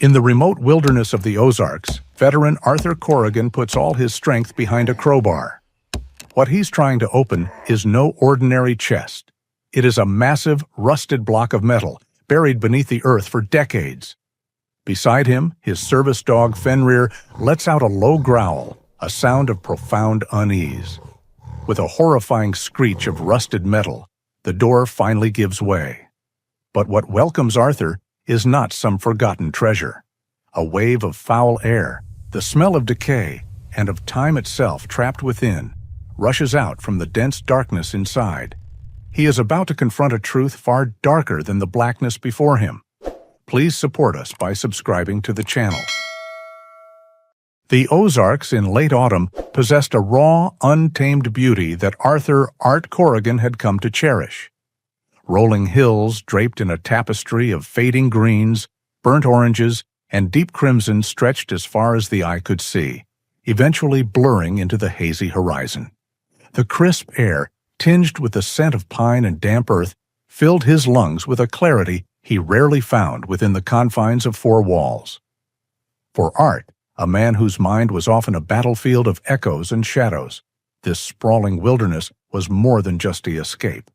In the remote wilderness of the Ozarks, veteran Arthur Corrigan puts all his strength behind a crowbar. What he's trying to open is no ordinary chest. It is a massive, rusted block of metal, buried beneath the earth for decades. Beside him, his service dog Fenrir lets out a low growl, a sound of profound unease. With a horrifying screech of rusted metal, the door finally gives way. But what welcomes Arthur is not some forgotten treasure. A wave of foul air, the smell of decay, and of time itself trapped within, rushes out from the dense darkness inside. He is about to confront a truth far darker than the blackness before him. Please support us by subscribing to the channel. The Ozarks in late autumn possessed a raw, untamed beauty that Art Corrigan had come to cherish. Rolling hills draped in a tapestry of fading greens, burnt oranges, and deep crimson stretched as far as the eye could see, eventually blurring into the hazy horizon. The crisp air, tinged with the scent of pine and damp earth, filled his lungs with a clarity he rarely found within the confines of four walls. For Art, a man whose mind was often a battlefield of echoes and shadows, this sprawling wilderness was more than just the escape.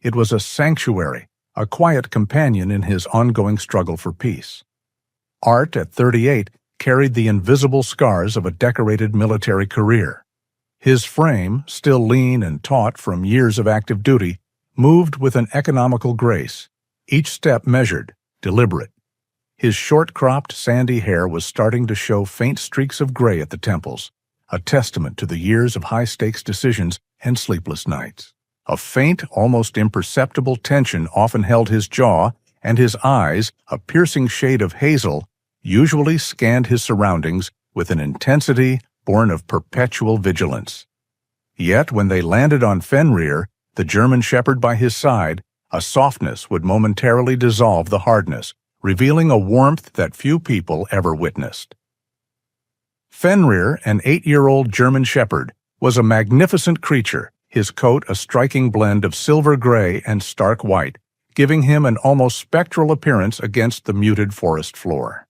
It was a sanctuary, a quiet companion in his ongoing struggle for peace. Art, at 38, carried the invisible scars of a decorated military career. His frame, still lean and taut from years of active duty, moved with an economical grace, each step measured, deliberate. His short-cropped, sandy hair was starting to show faint streaks of gray at the temples, a testament to the years of high-stakes decisions and sleepless nights. A faint, almost imperceptible tension often held his jaw, and his eyes, a piercing shade of hazel, usually scanned his surroundings with an intensity born of perpetual vigilance. Yet when they landed on Fenrir, the German shepherd by his side, a softness would momentarily dissolve the hardness, revealing a warmth that few people ever witnessed. Fenrir, an 8-year-old German shepherd, was a magnificent creature, his coat a striking blend of silver gray and stark white, giving him an almost spectral appearance against the muted forest floor.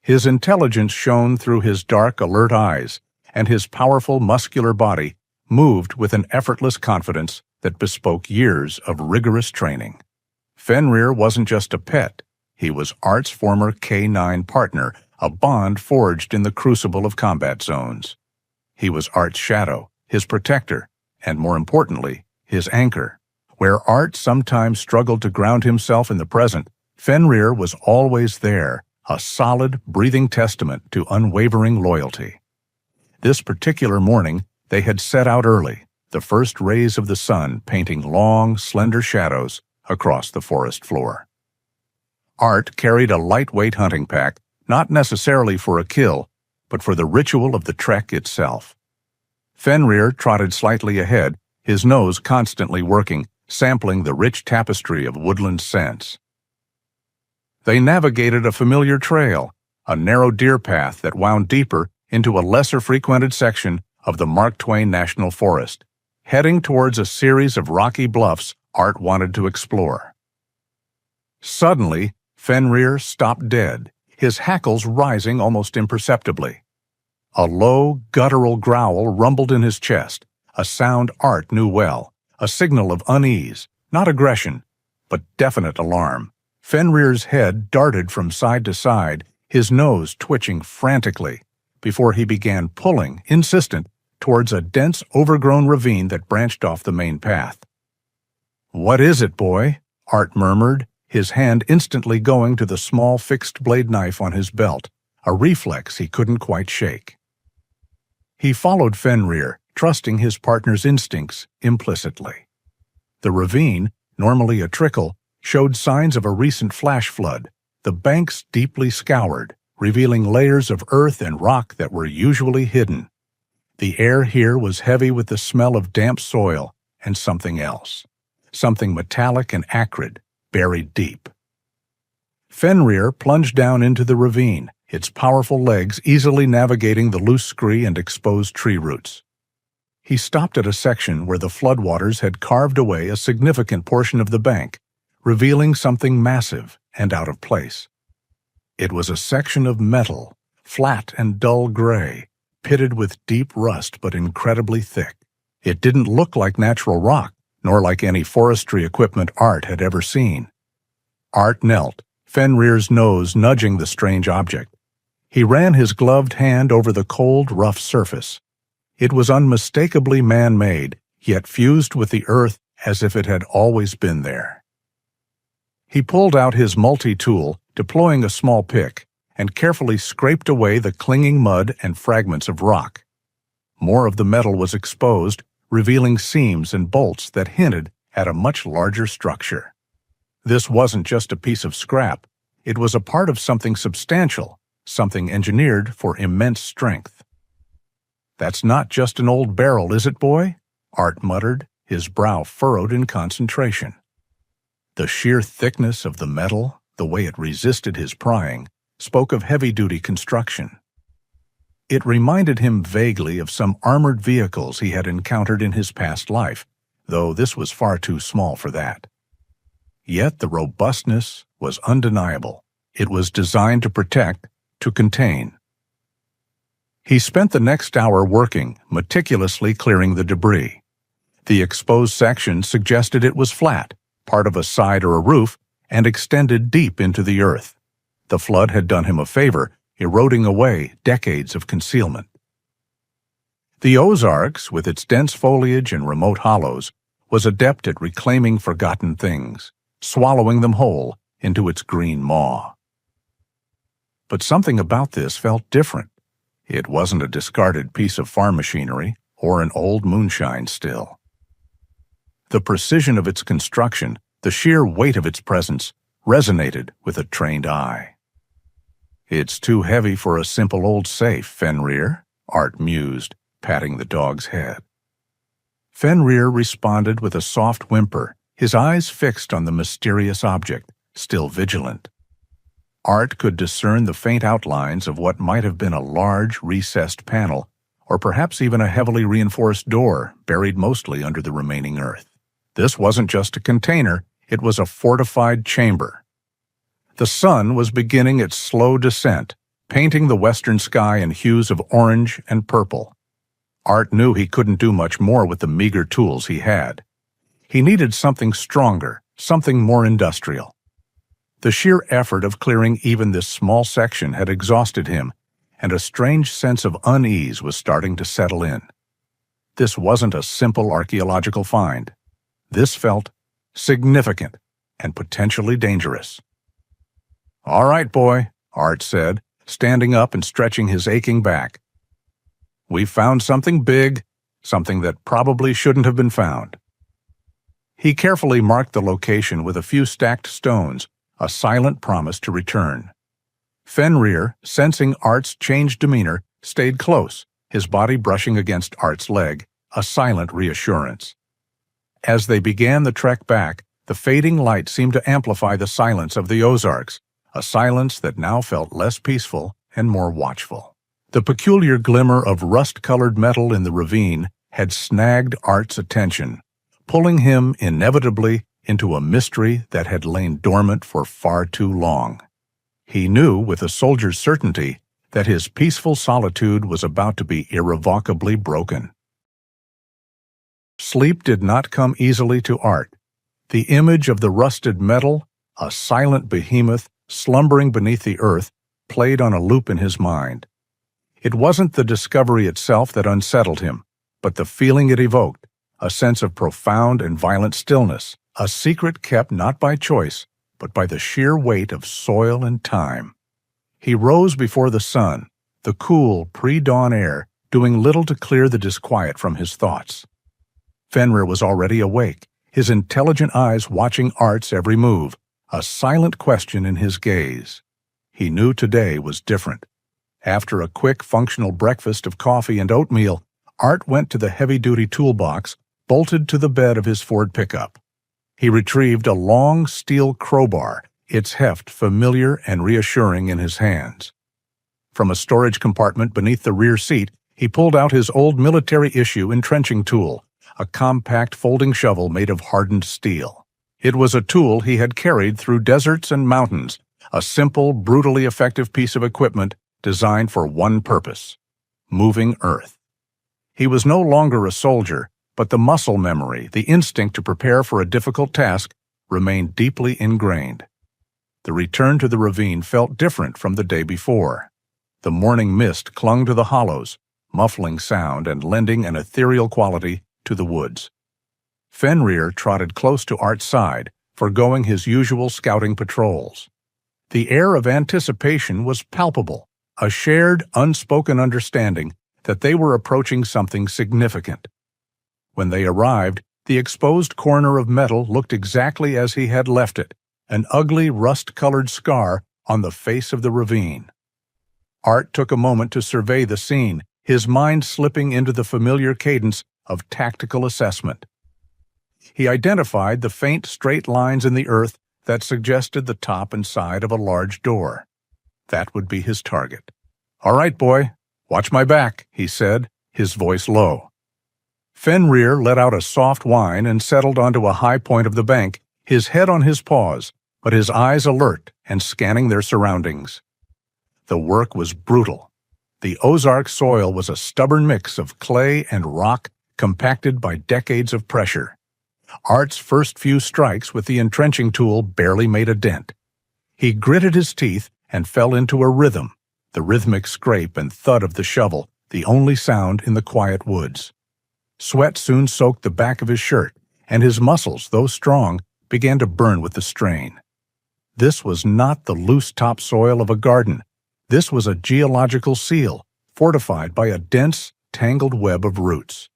His intelligence shone through his dark, alert eyes, and his powerful, muscular body moved with an effortless confidence that bespoke years of rigorous training. Fenrir wasn't just a pet. He was Art's former canine partner, a bond forged in the crucible of combat zones. He was Art's shadow, his protector, and more importantly, his anchor. Where Art sometimes struggled to ground himself in the present, Fenrir was always there, a solid, breathing testament to unwavering loyalty. This particular morning, they had set out early, the first rays of the sun painting long, slender shadows across the forest floor. Art carried a lightweight hunting pack, not necessarily for a kill, but for the ritual of the trek itself. Fenrir trotted slightly ahead, his nose constantly working, sampling the rich tapestry of woodland scents. They navigated a familiar trail, a narrow deer path that wound deeper into a lesser-frequented section of the Mark Twain National Forest, heading towards a series of rocky bluffs Art wanted to explore. Suddenly, Fenrir stopped dead, his hackles rising almost imperceptibly. A low, guttural growl rumbled in his chest, a sound Art knew well, a signal of unease, not aggression, but definite alarm. Fenrir's head darted from side to side, his nose twitching frantically, before he began pulling, insistent, towards a dense, overgrown ravine that branched off the main path. "What is it, boy?" Art murmured, his hand instantly going to the small fixed-blade knife on his belt, a reflex he couldn't quite shake. He followed Fenrir, trusting his partner's instincts implicitly. The ravine, normally a trickle, showed signs of a recent flash flood, the banks deeply scoured, revealing layers of earth and rock that were usually hidden. The air here was heavy with the smell of damp soil and something else, something metallic and acrid, buried deep. Fenrir plunged down into the ravine, its powerful legs easily navigating the loose scree and exposed tree roots. He stopped at a section where the floodwaters had carved away a significant portion of the bank, revealing something massive and out of place. It was a section of metal, flat and dull gray, pitted with deep rust but incredibly thick. It didn't look like natural rock, nor like any forestry equipment Art had ever seen. Art knelt, Fenrir's nose nudging the strange object. He ran his gloved hand over the cold, rough surface. It was unmistakably man-made, yet fused with the earth as if it had always been there. He pulled out his multi-tool, deploying a small pick, and carefully scraped away the clinging mud and fragments of rock. More of the metal was exposed, revealing seams and bolts that hinted at a much larger structure. This wasn't just a piece of scrap. It was a part of something substantial, something engineered for immense strength. "That's not just an old barrel, is it, boy?" Art muttered, his brow furrowed in concentration. The sheer thickness of the metal, the way it resisted his prying, spoke of heavy-duty construction. It reminded him vaguely of some armored vehicles he had encountered in his past life, though this was far too small for that. Yet the robustness was undeniable. It was designed to protect, to contain. He spent the next hour working, meticulously clearing the debris. The exposed section suggested it was flat, part of a side or a roof, and extended deep into the earth. The flood had done him a favor, eroding away decades of concealment. The Ozarks, with its dense foliage and remote hollows, was adept at reclaiming forgotten things, swallowing them whole into its green maw. But something about this felt different. It wasn't a discarded piece of farm machinery or an old moonshine still. The precision of its construction, the sheer weight of its presence, resonated with a trained eye. "It's too heavy for a simple old safe, Fenrir," Art mused, patting the dog's head. Fenrir responded with a soft whimper, his eyes fixed on the mysterious object, still vigilant. Art could discern the faint outlines of what might have been a large, recessed panel, or perhaps even a heavily reinforced door buried mostly under the remaining earth. This wasn't just a container, it was a fortified chamber. The sun was beginning its slow descent, painting the western sky in hues of orange and purple. Art knew he couldn't do much more with the meager tools he had. He needed something stronger, something more industrial. The sheer effort of clearing even this small section had exhausted him, and a strange sense of unease was starting to settle in. This wasn't a simple archaeological find. This felt significant and potentially dangerous. "All right, boy," Art said, standing up and stretching his aching back. "We've found something big, something that probably shouldn't have been found." He carefully marked the location with a few stacked stones, a silent promise to return. Fenrir, sensing Art's changed demeanor, stayed close, his body brushing against Art's leg, a silent reassurance. As they began the trek back, the fading light seemed to amplify the silence of the Ozarks, a silence that now felt less peaceful and more watchful. The peculiar glimmer of rust-colored metal in the ravine had snagged Art's attention, pulling him inevitably into a mystery that had lain dormant for far too long. He knew with a soldier's certainty that his peaceful solitude was about to be irrevocably broken. Sleep did not come easily to Art. The image of the rusted metal, a silent behemoth slumbering beneath the earth, played on a loop in his mind. It wasn't the discovery itself that unsettled him, but the feeling it evoked, a sense of profound and violent stillness, a secret kept not by choice, but by the sheer weight of soil and time. He rose before the sun, the cool, pre-dawn air doing little to clear the disquiet from his thoughts. Fenrir was already awake, his intelligent eyes watching Art's every move, a silent question in his gaze. He knew today was different. After a quick, functional breakfast of coffee and oatmeal, Art went to the heavy-duty toolbox, bolted to the bed of his Ford pickup. He retrieved a long steel crowbar, its heft familiar and reassuring in his hands. From a storage compartment beneath the rear seat, he pulled out his old military-issue entrenching tool, a compact folding shovel made of hardened steel. It was a tool he had carried through deserts and mountains, a simple, brutally effective piece of equipment designed for one purpose: moving earth. He was no longer a soldier, but the muscle memory, the instinct to prepare for a difficult task, remained deeply ingrained. The return to the ravine felt different from the day before. The morning mist clung to the hollows, muffling sound and lending an ethereal quality to the woods. Fenrir trotted close to Art's side, foregoing his usual scouting patrols. The air of anticipation was palpable, a shared, unspoken understanding that they were approaching something significant. When they arrived, the exposed corner of metal looked exactly as he had left it, an ugly, rust-colored scar on the face of the ravine. Art took a moment to survey the scene, his mind slipping into the familiar cadence of tactical assessment. He identified the faint straight lines in the earth that suggested the top and side of a large door. That would be his target. "All right, boy, watch my back," he said, his voice low. Fenrir let out a soft whine and settled onto a high point of the bank, his head on his paws, but his eyes alert and scanning their surroundings. The work was brutal. The Ozark soil was a stubborn mix of clay and rock compacted by decades of pressure. Art's first few strikes with the entrenching tool barely made a dent. He gritted his teeth and fell into a rhythm, the rhythmic scrape and thud of the shovel, the only sound in the quiet woods. Sweat soon soaked the back of his shirt, and his muscles, though strong, began to burn with the strain. This was not the loose topsoil of a garden. This was a geological seal, fortified by a dense, tangled web of roots.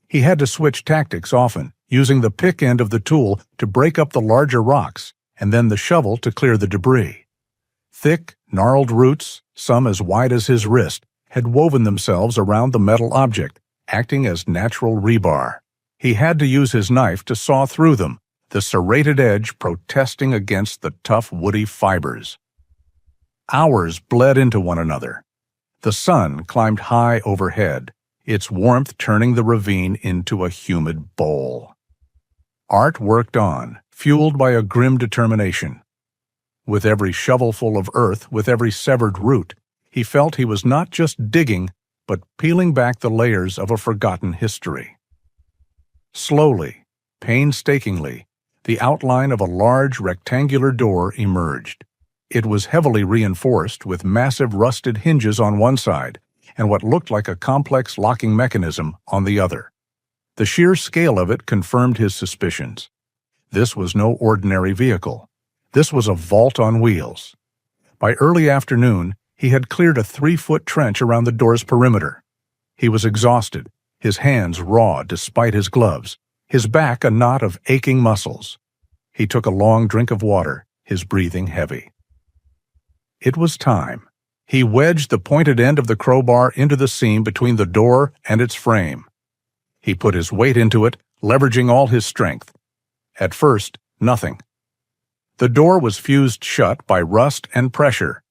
He had to switch tactics often, using the pick end of the tool to break up the larger rocks, and then the shovel to clear the debris. Thick, gnarled roots, some as wide as his wrist, had woven themselves around the metal object, acting as natural rebar. He had to use his knife to saw through them, the serrated edge protesting against the tough woody fibers. Hours bled into one another. The sun climbed high overhead, its warmth turning the ravine into a humid bowl. Art worked on, fueled by a grim determination. With every shovelful of earth, with every severed root, he felt he was not just digging, but peeling back the layers of a forgotten history. Slowly, painstakingly, the outline of a large rectangular door emerged. It was heavily reinforced with massive rusted hinges on one side and what looked like a complex locking mechanism on the other. The sheer scale of it confirmed his suspicions. This was no ordinary vehicle. This was a vault on wheels. By early afternoon, he had cleared a 3-foot trench around the door's perimeter. He was exhausted, his hands raw despite his gloves, his back a knot of aching muscles. He took a long drink of water, his breathing heavy. It was time. He wedged the pointed end of the crowbar into the seam between the door and its frame. He put his weight into it, leveraging all his strength. At first, nothing. The door was fused shut by rust and pressure.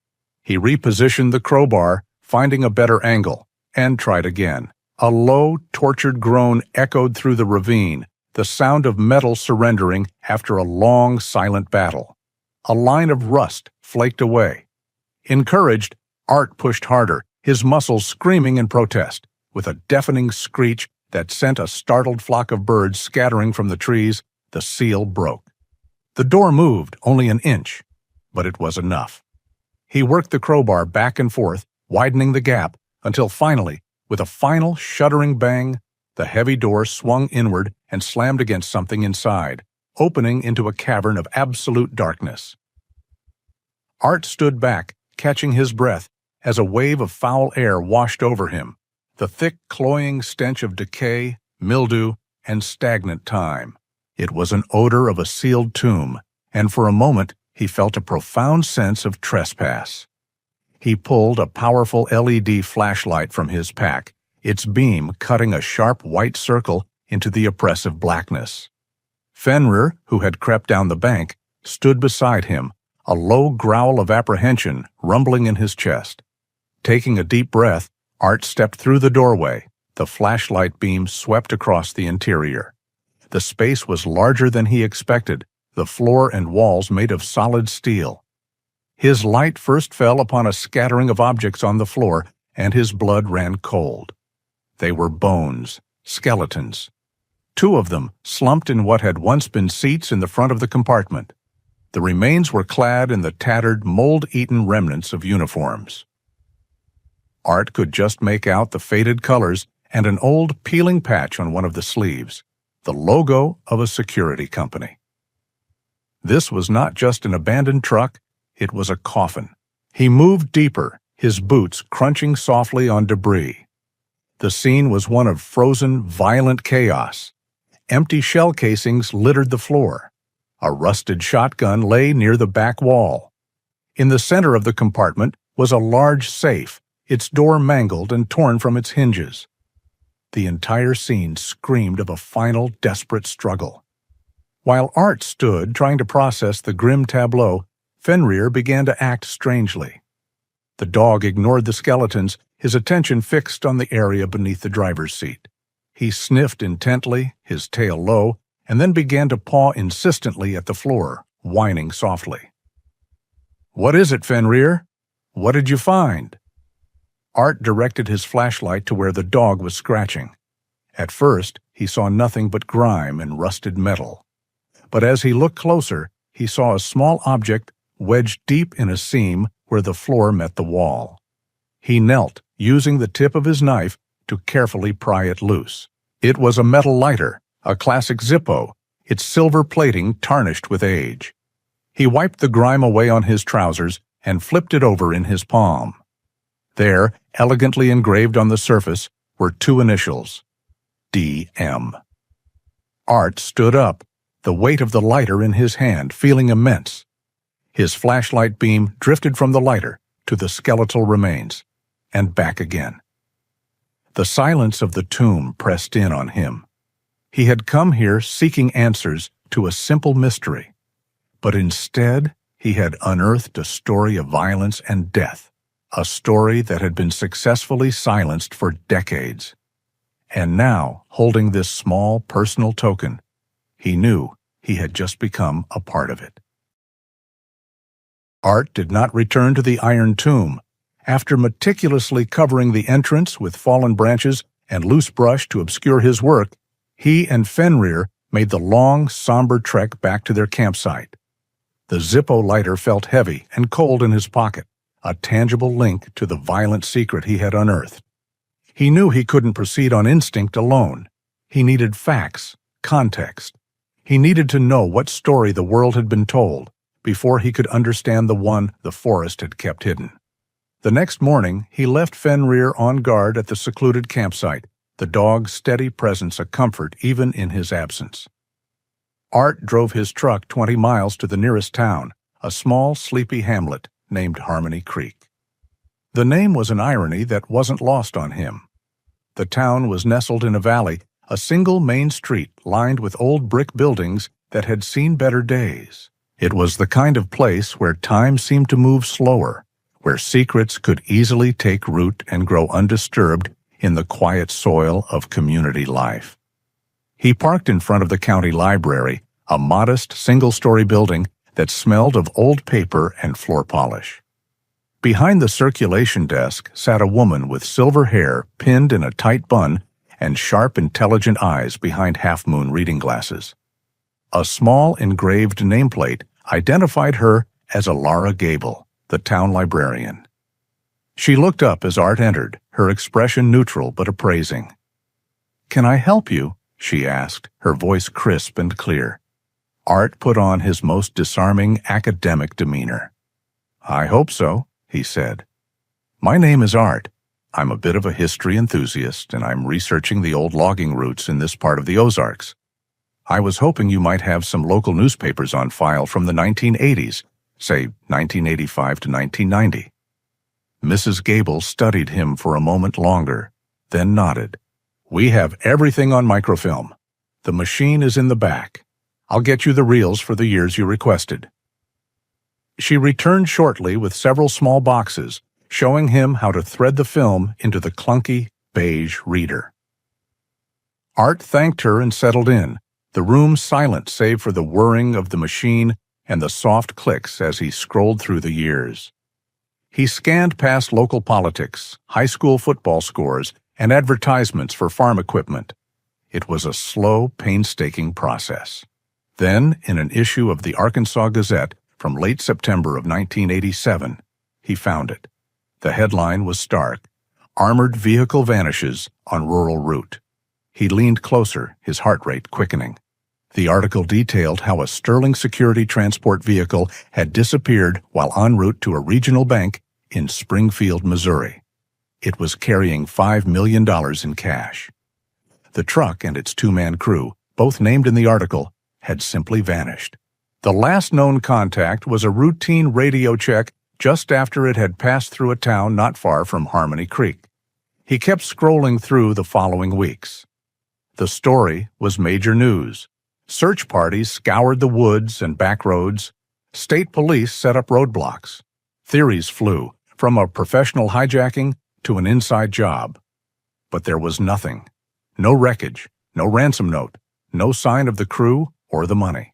He repositioned the crowbar, finding a better angle, and tried again. A low, tortured groan echoed through the ravine, the sound of metal surrendering after a long, silent battle. A line of rust flaked away. Encouraged, Art pushed harder, his muscles screaming in protest. With a deafening screech that sent a startled flock of birds scattering from the trees, the seal broke. The door moved only an inch, but it was enough. He worked the crowbar back and forth, widening the gap, until finally, with a final shuddering bang, the heavy door swung inward and slammed against something inside, opening into a cavern of absolute darkness. Art stood back, catching his breath, as a wave of foul air washed over him, the thick, cloying stench of decay, mildew, and stagnant time. It was an odor of a sealed tomb, and for a moment he felt a profound sense of trespass. He pulled a powerful LED flashlight from his pack, its beam cutting a sharp white circle into the oppressive blackness. Fenrir, who had crept down the bank, stood beside him, a low growl of apprehension rumbling in his chest. Taking a deep breath, Art stepped through the doorway. The flashlight beam swept across the interior. The space was larger than he expected, the floor and walls made of solid steel. His light first fell upon a scattering of objects on the floor, and his blood ran cold. They were bones, skeletons. 2 of them slumped in what had once been seats in the front of the compartment. The remains were clad in the tattered, mold-eaten remnants of uniforms. Art could just make out the faded colors and an old peeling patch on one of the sleeves, the logo of a security company. This was not just an abandoned truck, it was a coffin. He moved deeper, his boots crunching softly on debris. The scene was one of frozen, violent chaos. Empty shell casings littered the floor. A rusted shotgun lay near the back wall. In the center of the compartment was a large safe, its door mangled and torn from its hinges. The entire scene screamed of a final, desperate struggle. While Art stood trying to process the grim tableau, Fenrir began to act strangely. The dog ignored the skeletons, his attention fixed on the area beneath the driver's seat. He sniffed intently, his tail low, and then began to paw insistently at the floor, whining softly. "What is it, Fenrir? What did you find?" Art directed his flashlight to where the dog was scratching. At first, he saw nothing but grime and rusted metal. But as he looked closer, he saw a small object wedged deep in a seam where the floor met the wall. He knelt, using the tip of his knife to carefully pry it loose. It was a metal lighter, a classic Zippo, its silver plating tarnished with age. He wiped the grime away on his trousers and flipped it over in his palm. There, elegantly engraved on the surface, were 2 initials, DM. Art stood up, the weight of the lighter in his hand feeling immense. His flashlight beam drifted from the lighter to the skeletal remains, and back again. The silence of the tomb pressed in on him. He had come here seeking answers to a simple mystery, but instead he had unearthed a story of violence and death, a story that had been successfully silenced for decades. And now, holding this small personal token, he knew he had just become a part of it. Art did not return to the iron tomb. After meticulously covering the entrance with fallen branches and loose brush to obscure his work, he and Fenrir made the long, somber trek back to their campsite. The Zippo lighter felt heavy and cold in his pocket, a tangible link to the violent secret he had unearthed. He knew he couldn't proceed on instinct alone. He needed facts, context. He needed to know what story the world had been told before he could understand the one the forest had kept hidden. The next morning, he left Fenrir on guard at the secluded campsite, the dog's steady presence a comfort even in his absence. Art drove his truck 20 miles to the nearest town, a small, sleepy hamlet named Harmony Creek. The name was an irony that wasn't lost on him. The town was nestled in a valley, a single main street lined with old brick buildings that had seen better days. It was the kind of place where time seemed to move slower, where secrets could easily take root and grow undisturbed in the quiet soil of community life. He parked in front of the county library, a modest single-story building that smelled of old paper and floor polish. Behind the circulation desk sat a woman with silver hair pinned in a tight bun and sharp, intelligent eyes behind half-moon reading glasses. A small engraved nameplate identified her as Alara Gable, the town librarian. She looked up as Art entered, her expression neutral but appraising. "Can I help you?" she asked, her voice crisp and clear. Art put on his most disarming academic demeanor. "I hope so," he said. "My name is Art. I'm a bit of a history enthusiast, and I'm researching the old logging routes in this part of the Ozarks. I was hoping you might have some local newspapers on file from the 1980s, say 1985 to 1990. Mrs. Gable studied him for a moment longer, then nodded. "We have everything on microfilm. The machine is in the back. I'll get you the reels for the years you requested." She returned shortly with several small boxes, showing him how to thread the film into the clunky, beige reader. Art thanked her and settled in, the room silent save for the whirring of the machine and the soft clicks as he scrolled through the years. He scanned past local politics, high school football scores, and advertisements for farm equipment. It was a slow, painstaking process. Then, in an issue of the Arkansas Gazette from late September of 1987, he found it. The headline was stark: "Armored Vehicle Vanishes on Rural Route." He leaned closer, his heart rate quickening. The article detailed how a Sterling Security transport vehicle had disappeared while en route to a regional bank in Springfield, Missouri. It was carrying $5 million in cash. The truck and its two-man crew, both named in the article, had simply vanished. The last known contact was a routine radio check just after it had passed through a town not far from Harmony Creek. He kept scrolling through the following weeks. The story was major news. Search parties scoured the woods and back roads. State police set up roadblocks. Theories flew, from a professional hijacking to an inside job. But there was nothing. No wreckage, no ransom note, no sign of the crew or the money.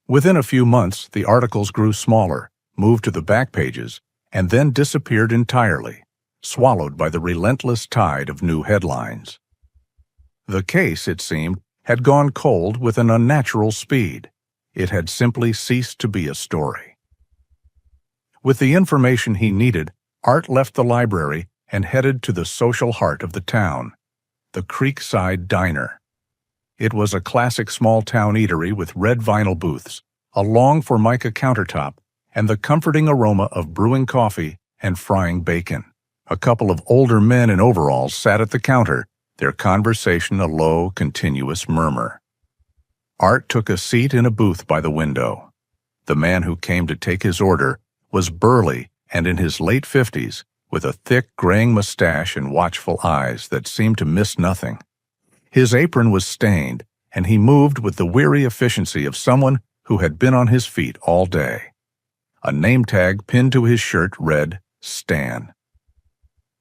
Within a few months, the articles grew smaller, moved to the back pages, and then disappeared entirely, swallowed by the relentless tide of new headlines. The case, it seemed, had gone cold with an unnatural speed. It had simply ceased to be a story. With the information he needed, Art left the library and headed to the social heart of the town, the Creekside Diner. It was a classic small-town eatery with red vinyl booths, a long Formica countertop, and the comforting aroma of brewing coffee and frying bacon. A couple of older men in overalls sat at the counter, their conversation a low, continuous murmur. Art took a seat in a booth by the window. The man who came to take his order was burly and in his late 50s, with a thick, graying mustache and watchful eyes that seemed to miss nothing. His apron was stained, and he moved with the weary efficiency of someone who had been on his feet all day. A name tag pinned to his shirt read, "Stan."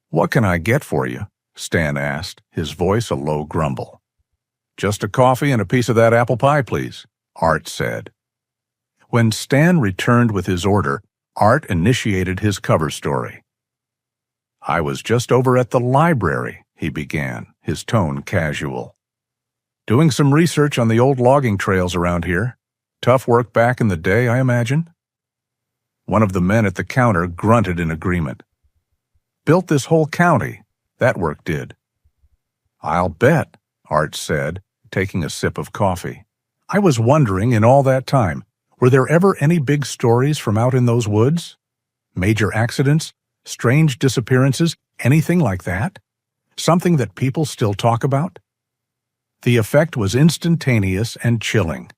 "What can I get for you?" Stan asked, his voice a low grumble. "Just a coffee and a piece of that apple pie, please," Art said. When Stan returned with his order, Art initiated his cover story. "I was just over at the library," he began, his tone casual. "Doing some research on the old logging trails around here. Tough work back in the day, I imagine?" One of the men at the counter grunted in agreement. "Built this whole county. That work did." "I'll bet," Art said, taking a sip of coffee. "I was wondering in all that time, were there ever any big stories from out in those woods? Major accidents? Strange disappearances? Anything like that? Something that people still talk about?" The effect was instantaneous and chilling.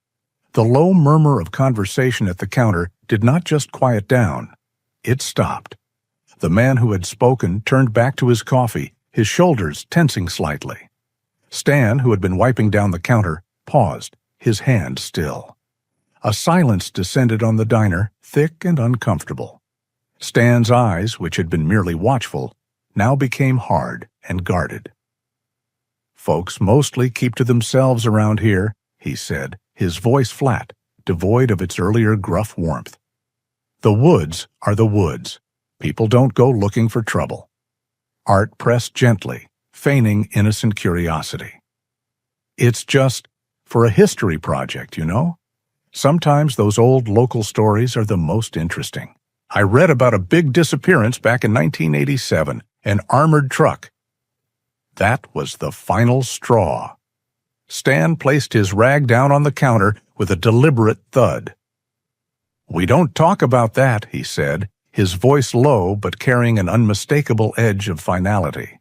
The low murmur of conversation at the counter did not just quiet down. It stopped. The man who had spoken turned back to his coffee, his shoulders tensing slightly. Stan, who had been wiping down the counter, paused, his hand still. A silence descended on the diner, thick and uncomfortable. Stan's eyes, which had been merely watchful, now became hard and guarded. "Folks mostly keep to themselves around here," he said, his voice flat, devoid of its earlier gruff warmth. "The woods are the woods. People don't go looking for trouble." Art pressed gently, feigning innocent curiosity. "It's just for a history project, you know? Sometimes those old local stories are the most interesting. I read about a big disappearance back in 1987, an armored truck." That was the final straw. Stan placed his rag down on the counter with a deliberate thud. "We don't talk about that," he said, his voice low but carrying an unmistakable edge of finality.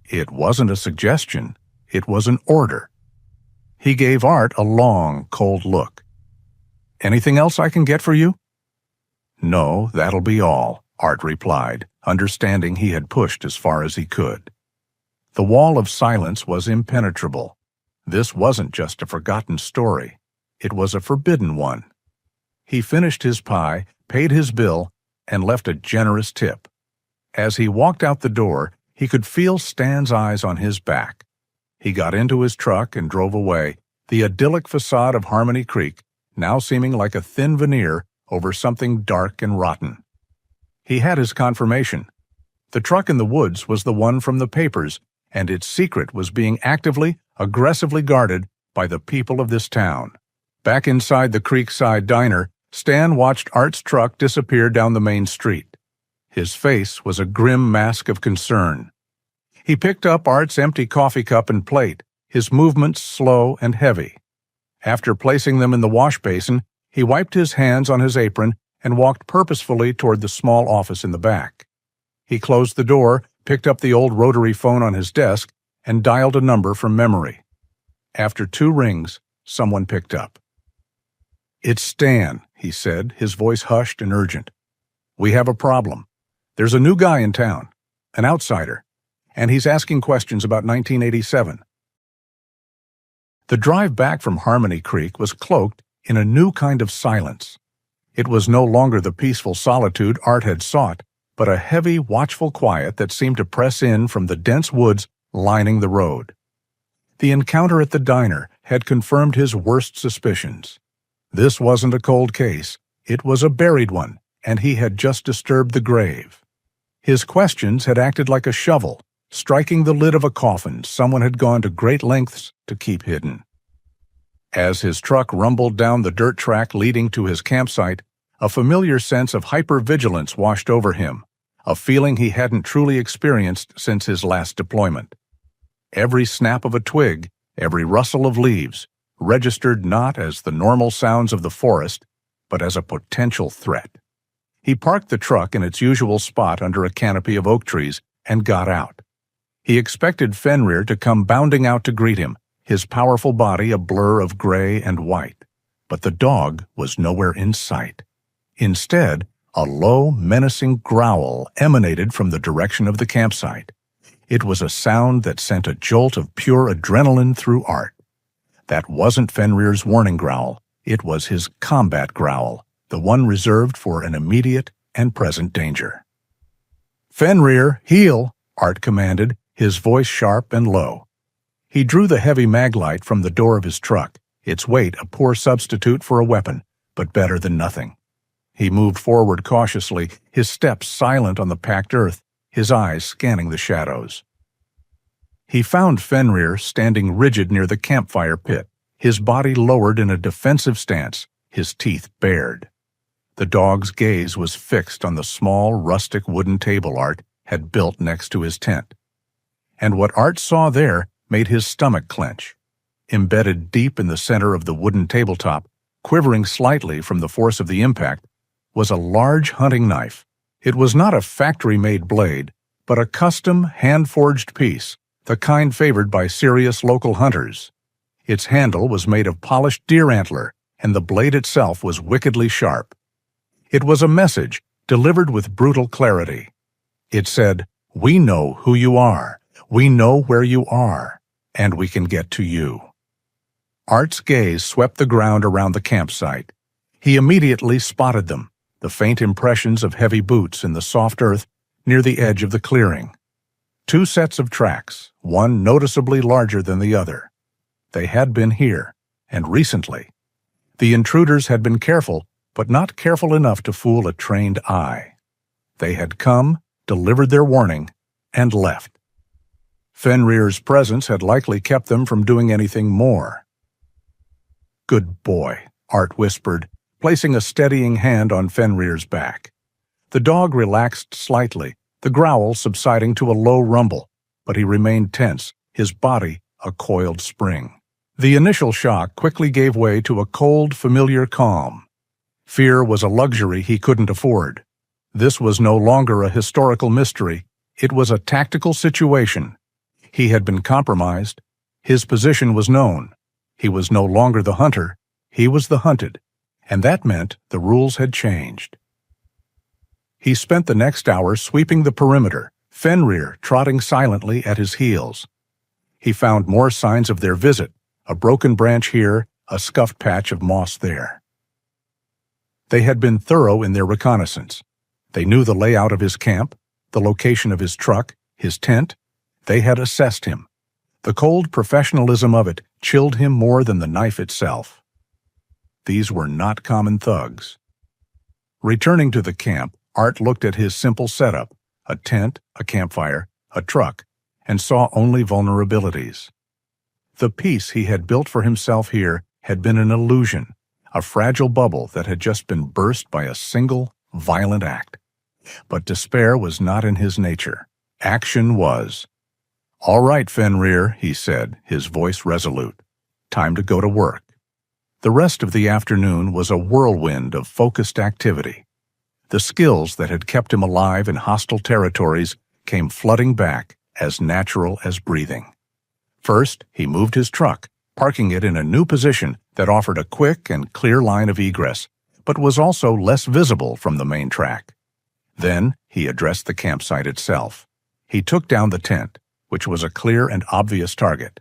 It wasn't a suggestion, it was an order. He gave Art a long, cold look. "Anything else I can get for you?" "No, that'll be all," Art replied, understanding he had pushed as far as he could. The wall of silence was impenetrable. This wasn't just a forgotten story. It was a forbidden one. He finished his pie, paid his bill, and left a generous tip. As he walked out the door, he could feel Stan's eyes on his back. He got into his truck and drove away, the idyllic facade of Harmony Creek now seeming like a thin veneer over something dark and rotten. He had his confirmation. The truck in the woods was the one from the papers, and its secret was being actively, aggressively guarded by the people of this town. Back inside the Creekside Diner, Stan watched Art's truck disappear down the main street. His face was a grim mask of concern. He picked up Art's empty coffee cup and plate, his movements slow and heavy. After placing them in the wash basin, he wiped his hands on his apron and walked purposefully toward the small office in the back. He closed the door, picked up the old rotary phone on his desk, and dialed a number from memory. After 2 rings, someone picked up. "It's Stan," he said, his voice hushed and urgent. "We have a problem. There's a new guy in town, an outsider, and he's asking questions about 1987. The drive back from Harmony Creek was cloaked in a new kind of silence. It was no longer the peaceful solitude Art had sought, but a heavy, watchful quiet that seemed to press in from the dense woods lining the road. The encounter at the diner had confirmed his worst suspicions. This wasn't a cold case, it was a buried one, and he had just disturbed the grave. His questions had acted like a shovel, striking the lid of a coffin someone had gone to great lengths to keep hidden. As his truck rumbled down the dirt track leading to his campsite, a familiar sense of hypervigilance washed over him, a feeling he hadn't truly experienced since his last deployment. Every snap of a twig, every rustle of leaves, registered not as the normal sounds of the forest, but as a potential threat. He parked the truck in its usual spot under a canopy of oak trees and got out. He expected Fenrir to come bounding out to greet him, his powerful body a blur of gray and white. But the dog was nowhere in sight. Instead, a low, menacing growl emanated from the direction of the campsite. It was a sound that sent a jolt of pure adrenaline through Art. That wasn't Fenrir's warning growl. It was his combat growl, the one reserved for an immediate and present danger. "Fenrir, heel!" Art commanded, his voice sharp and low. He drew the heavy maglite from the door of his truck, its weight a poor substitute for a weapon, but better than nothing. He moved forward cautiously, his steps silent on the packed earth, his eyes scanning the shadows. He found Fenrir standing rigid near the campfire pit, his body lowered in a defensive stance, his teeth bared. The dog's gaze was fixed on the small, rustic wooden table Art had built next to his tent. And what Art saw there made his stomach clench. Embedded deep in the center of the wooden tabletop, quivering slightly from the force of the impact, was a large hunting knife. It was not a factory-made blade, but a custom, hand-forged piece, the kind favored by serious local hunters. Its handle was made of polished deer antler, and the blade itself was wickedly sharp. It was a message, delivered with brutal clarity. It said, "We know who you are. We know where you are, and we can get to you." Art's gaze swept the ground around the campsite. He immediately spotted them, the faint impressions of heavy boots in the soft earth near the edge of the clearing. 2 sets of tracks, one noticeably larger than the other. They had been here, and recently. The intruders had been careful, but not careful enough to fool a trained eye. They had come, delivered their warning, and left. Fenrir's presence had likely kept them from doing anything more. "Good boy," Art whispered, placing a steadying hand on Fenrir's back. The dog relaxed slightly, the growl subsiding to a low rumble, but he remained tense, his body a coiled spring. The initial shock quickly gave way to a cold, familiar calm. Fear was a luxury he couldn't afford. This was no longer a historical mystery, it was a tactical situation. He had been compromised. His position was known. He was no longer the hunter, he was the hunted, and that meant the rules had changed. He spent the next hour sweeping the perimeter, Fenrir trotting silently at his heels. He found more signs of their visit, a broken branch here, a scuffed patch of moss there. They had been thorough in their reconnaissance. They knew the layout of his camp, the location of his truck, his tent. They had assessed him. The cold professionalism of it chilled him more than the knife itself. These were not common thugs. Returning to the camp, Art looked at his simple setup, a tent, a campfire, a truck, and saw only vulnerabilities. The peace he had built for himself here had been an illusion, a fragile bubble that had just been burst by a single, violent act. But despair was not in his nature. Action was. "All right, Fenrir," he said, his voice resolute. "Time to go to work." The rest of the afternoon was a whirlwind of focused activity. The skills that had kept him alive in hostile territories came flooding back, as natural as breathing. First, he moved his truck, parking it in a new position that offered a quick and clear line of egress, but was also less visible from the main track. Then, he addressed the campsite itself. He took down the tent, which was a clear and obvious target.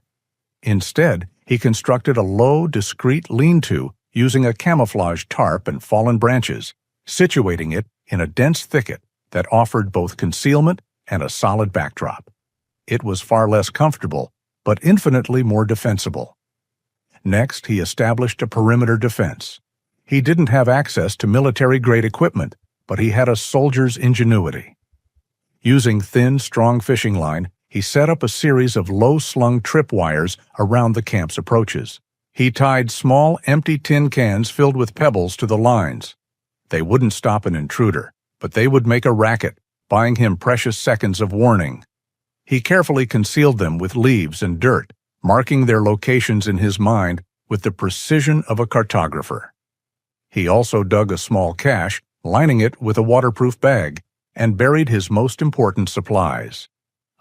Instead, he constructed a low, discreet lean-to using a camouflage tarp and fallen branches, situating it in a dense thicket that offered both concealment and a solid backdrop. It was far less comfortable, but infinitely more defensible. Next, he established a perimeter defense. He didn't have access to military-grade equipment, but he had a soldier's ingenuity. Using thin, strong fishing line, he set up a series of low-slung tripwires around the camp's approaches. He tied small, empty tin cans filled with pebbles to the lines. They wouldn't stop an intruder, but they would make a racket, buying him precious seconds of warning. He carefully concealed them with leaves and dirt, marking their locations in his mind with the precision of a cartographer. He also dug a small cache, lining it with a waterproof bag, and buried his most important supplies: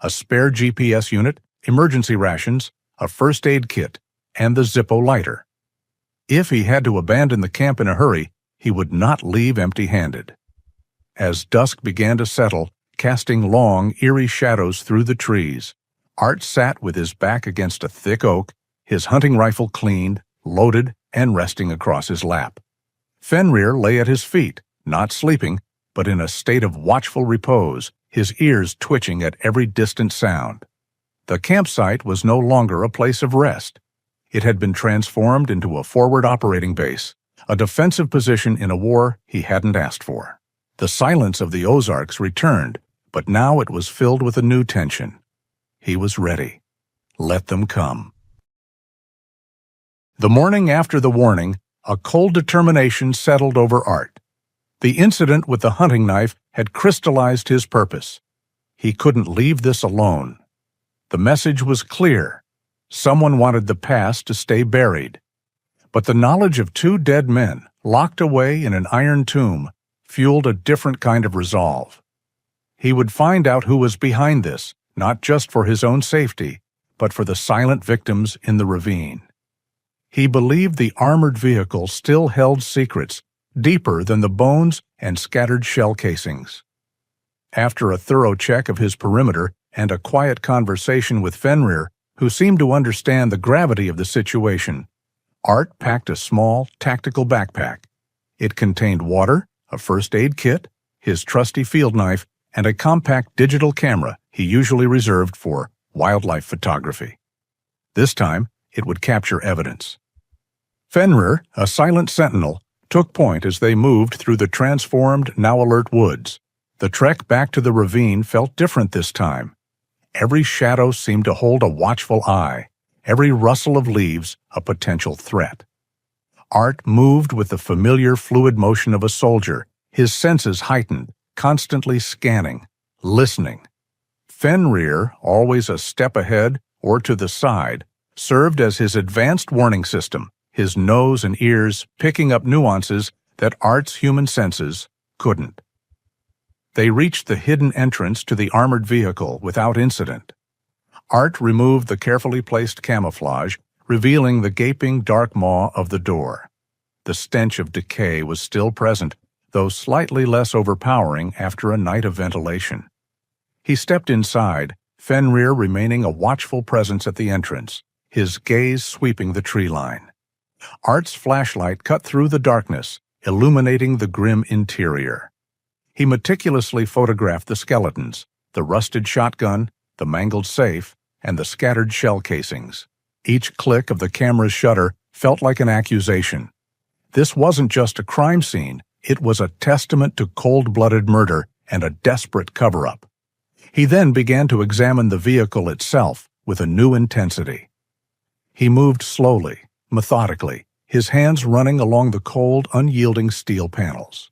a spare GPS unit, emergency rations, a first aid kit, and the Zippo lighter. If he had to abandon the camp in a hurry, he would not leave empty-handed. As dusk began to settle, casting long, eerie shadows through the trees, Art sat with his back against a thick oak, his hunting rifle cleaned, loaded, and resting across his lap. Fenrir lay at his feet, not sleeping, but in a state of watchful repose, his ears twitching at every distant sound. The campsite was no longer a place of rest. It had been transformed into a forward operating base, a defensive position in a war he hadn't asked for. The silence of the Ozarks returned, but now it was filled with a new tension. He was ready. Let them come. The morning after the warning, a cold determination settled over Art. The incident with the hunting knife had crystallized his purpose. He couldn't leave this alone. The message was clear. Someone wanted the past to stay buried. But the knowledge of two dead men, locked away in an iron tomb, fueled a different kind of resolve. He would find out who was behind this, not just for his own safety, but for the silent victims in the ravine. He believed the armored vehicle still held secrets deeper than the bones and scattered shell casings. After a thorough check of his perimeter and a quiet conversation with Fenrir, who seemed to understand the gravity of the situation, Art packed a small, tactical backpack. It contained water, a first aid kit, his trusty field knife, and a compact digital camera he usually reserved for wildlife photography. This time, it would capture evidence. Fenrir, a silent sentinel, took point as they moved through the transformed, now-alert woods. The trek back to the ravine felt different this time. Every shadow seemed to hold a watchful eye, every rustle of leaves a potential threat. Art moved with the familiar fluid motion of a soldier, his senses heightened, constantly scanning, listening. Fenrir, always a step ahead or to the side, served as his advanced warning system, his nose and ears picking up nuances that Art's human senses couldn't. They reached the hidden entrance to the armored vehicle without incident. Art removed the carefully placed camouflage, revealing the gaping dark maw of the door. The stench of decay was still present, though slightly less overpowering after a night of ventilation. He stepped inside, Fenrir remaining a watchful presence at the entrance, his gaze sweeping the tree line. Art's flashlight cut through the darkness, illuminating the grim interior. He meticulously photographed the skeletons, the rusted shotgun, the mangled safe, and the scattered shell casings. Each click of the camera's shutter felt like an accusation. This wasn't just a crime scene, it was a testament to cold-blooded murder and a desperate cover-up. He then began to examine the vehicle itself with a new intensity. He moved slowly, methodically, his hands running along the cold, unyielding steel panels.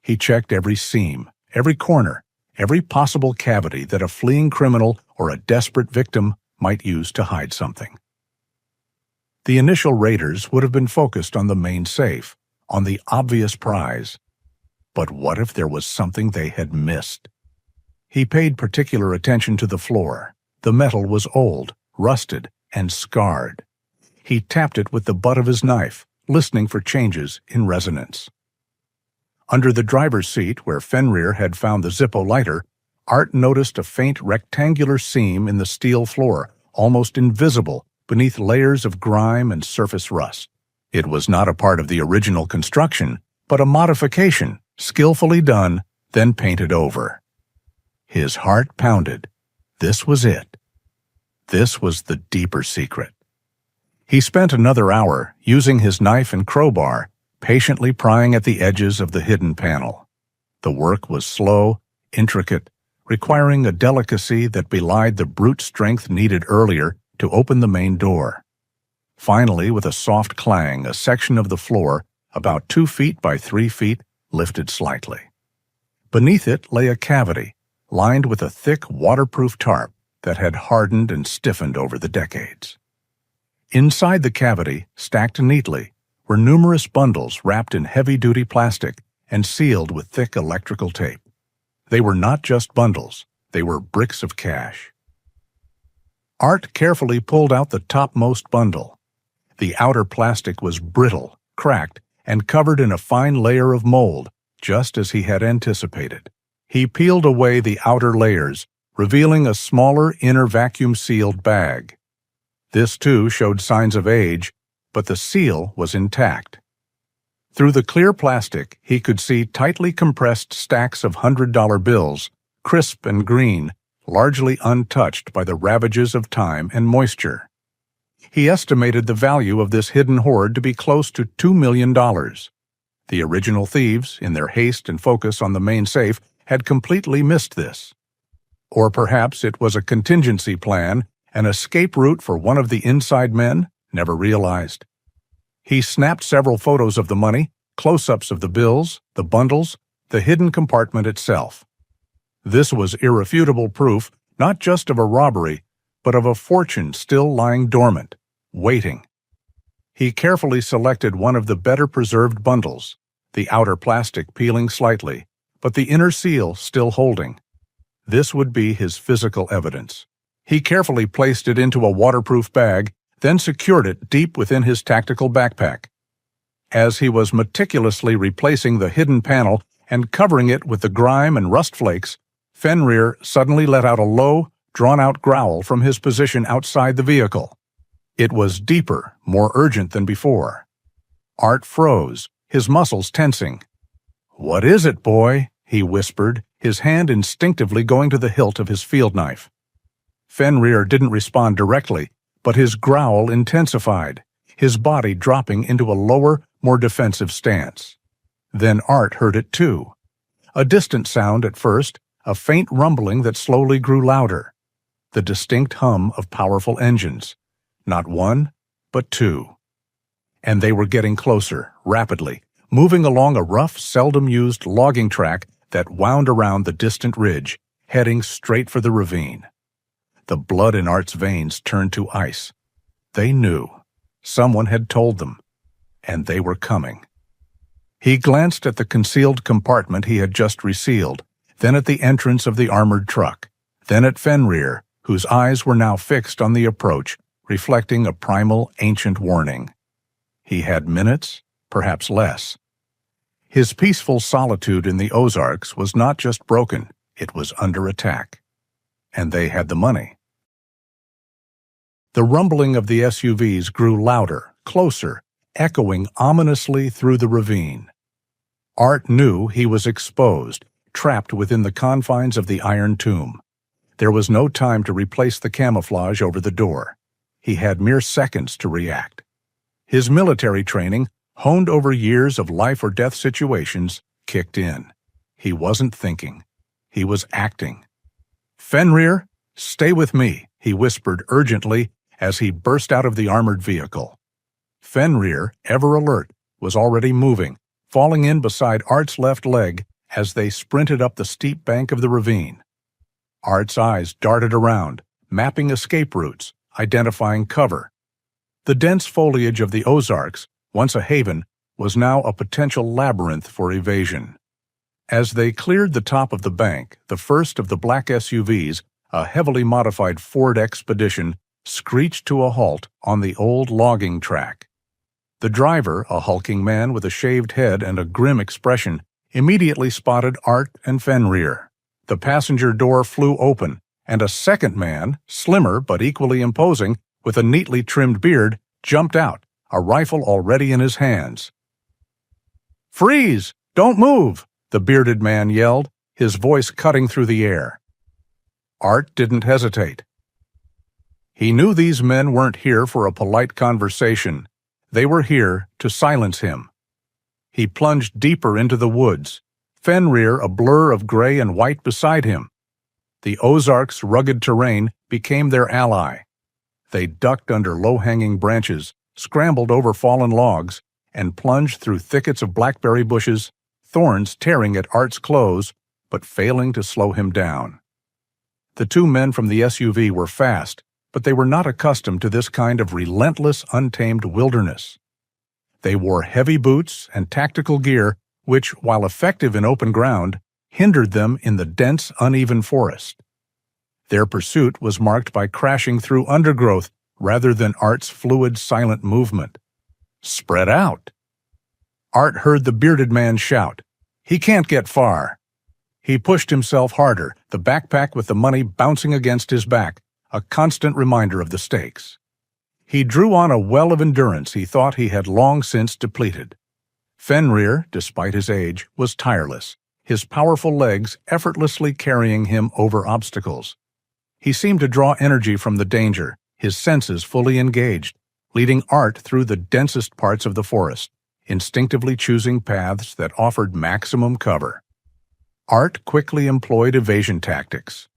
He checked every seam, every corner, every possible cavity that a fleeing criminal or a desperate victim might use to hide something. The initial raiders would have been focused on the main safe, on the obvious prize. But what if there was something they had missed? He paid particular attention to the floor. The metal was old, rusted, and scarred. He tapped it with the butt of his knife, listening for changes in resonance. Under the driver's seat, where Fenrir had found the Zippo lighter, Art noticed a faint rectangular seam in the steel floor, almost invisible beneath layers of grime and surface rust. It was not a part of the original construction, but a modification, skillfully done, then painted over. His heart pounded. This was it. This was the deeper secret. He spent another hour using his knife and crowbar, patiently prying at the edges of the hidden panel. The work was slow, intricate, requiring a delicacy that belied the brute strength needed earlier to open the main door. Finally, with a soft clang, a section of the floor, about 2 feet by 3 feet, lifted slightly. Beneath it lay a cavity, lined with a thick, waterproof tarp that had hardened and stiffened over the decades. Inside the cavity, stacked neatly, were numerous bundles wrapped in heavy-duty plastic and sealed with thick electrical tape. They were not just bundles, they were bricks of cash. Art carefully pulled out the topmost bundle. The outer plastic was brittle, cracked, and covered in a fine layer of mold, just as he had anticipated. He peeled away the outer layers, revealing a smaller inner vacuum-sealed bag. This, too, showed signs of age, but the seal was intact. Through the clear plastic, he could see tightly compressed stacks of $100 bills, crisp and green, largely untouched by the ravages of time and moisture. He estimated the value of this hidden hoard to be close to $2 million. The original thieves, in their haste and focus on the main safe, had completely missed this. Or perhaps it was a contingency plan, an escape route for one of the inside men, never realized. He snapped several photos of the money, close-ups of the bills, the bundles, the hidden compartment itself. This was irrefutable proof not just of a robbery, but of a fortune still lying dormant, waiting. He carefully selected one of the better-preserved bundles, the outer plastic peeling slightly, but the inner seal still holding. This would be his physical evidence. He carefully placed it into a waterproof bag, then secured it deep within his tactical backpack. As he was meticulously replacing the hidden panel and covering it with the grime and rust flakes, Fenrir suddenly let out a low, drawn-out growl from his position outside the vehicle. It was deeper, more urgent than before. Art froze, his muscles tensing. "What is it, boy?" he whispered, his hand instinctively going to the hilt of his field knife. Fenrir didn't respond directly, but his growl intensified, his body dropping into a lower, more defensive stance. Then Art heard it too. A distant sound at first, a faint rumbling that slowly grew louder. The distinct hum of powerful engines. Not one, but two. And they were getting closer, rapidly, moving along a rough, seldom-used logging track that wound around the distant ridge, heading straight for the ravine. The blood in Art's veins turned to ice. They knew. Someone had told them. And they were coming. He glanced at the concealed compartment he had just resealed, then at the entrance of the armored truck, then at Fenrir, whose eyes were now fixed on the approach, reflecting a primal, ancient warning. He had minutes, perhaps less. His peaceful solitude in the Ozarks was not just broken, it was under attack. And they had the money. The rumbling of the SUVs grew louder, closer, echoing ominously through the ravine. Art knew he was exposed, trapped within the confines of the iron tomb. There was no time to replace the camouflage over the door. He had mere seconds to react. His military training, honed over years of life-or-death situations, kicked in. He wasn't thinking. He was acting. "Fenrir, stay with me," he whispered urgently as he burst out of the armored vehicle. Fenrir, ever alert, was already moving, falling in beside Art's left leg as they sprinted up the steep bank of the ravine. Art's eyes darted around, mapping escape routes, identifying cover. The dense foliage of the Ozarks, once a haven, was now a potential labyrinth for evasion. As they cleared the top of the bank, the first of the black SUVs, a heavily modified Ford Expedition, screeched to a halt on the old logging track. The driver, a hulking man with a shaved head and a grim expression, immediately spotted Art and Fenrir. The passenger door flew open, and a second man, slimmer but equally imposing, with a neatly trimmed beard, jumped out, a rifle already in his hands. "Freeze! Don't move!" the bearded man yelled, his voice cutting through the air. Art didn't hesitate. He knew these men weren't here for a polite conversation. They were here to silence him. He plunged deeper into the woods, Fenrir a blur of gray and white beside him. The Ozarks' rugged terrain became their ally. They ducked under low-hanging branches, scrambled over fallen logs, and plunged through thickets of blackberry bushes, thorns tearing at Art's clothes, but failing to slow him down. The two men from the SUV were fast, but they were not accustomed to this kind of relentless, untamed wilderness. They wore heavy boots and tactical gear, which, while effective in open ground, hindered them in the dense, uneven forest. Their pursuit was marked by crashing through undergrowth rather than Art's fluid, silent movement. "Spread out!" Art heard the bearded man shout. "He can't get far." He pushed himself harder, the backpack with the money bouncing against his back, a constant reminder of the stakes. He drew on a well of endurance he thought he had long since depleted. Fenrir, despite his age, was tireless, his powerful legs effortlessly carrying him over obstacles. He seemed to draw energy from the danger, his senses fully engaged, leading Art through the densest parts of the forest, instinctively choosing paths that offered maximum cover. Art quickly employed evasion tactics.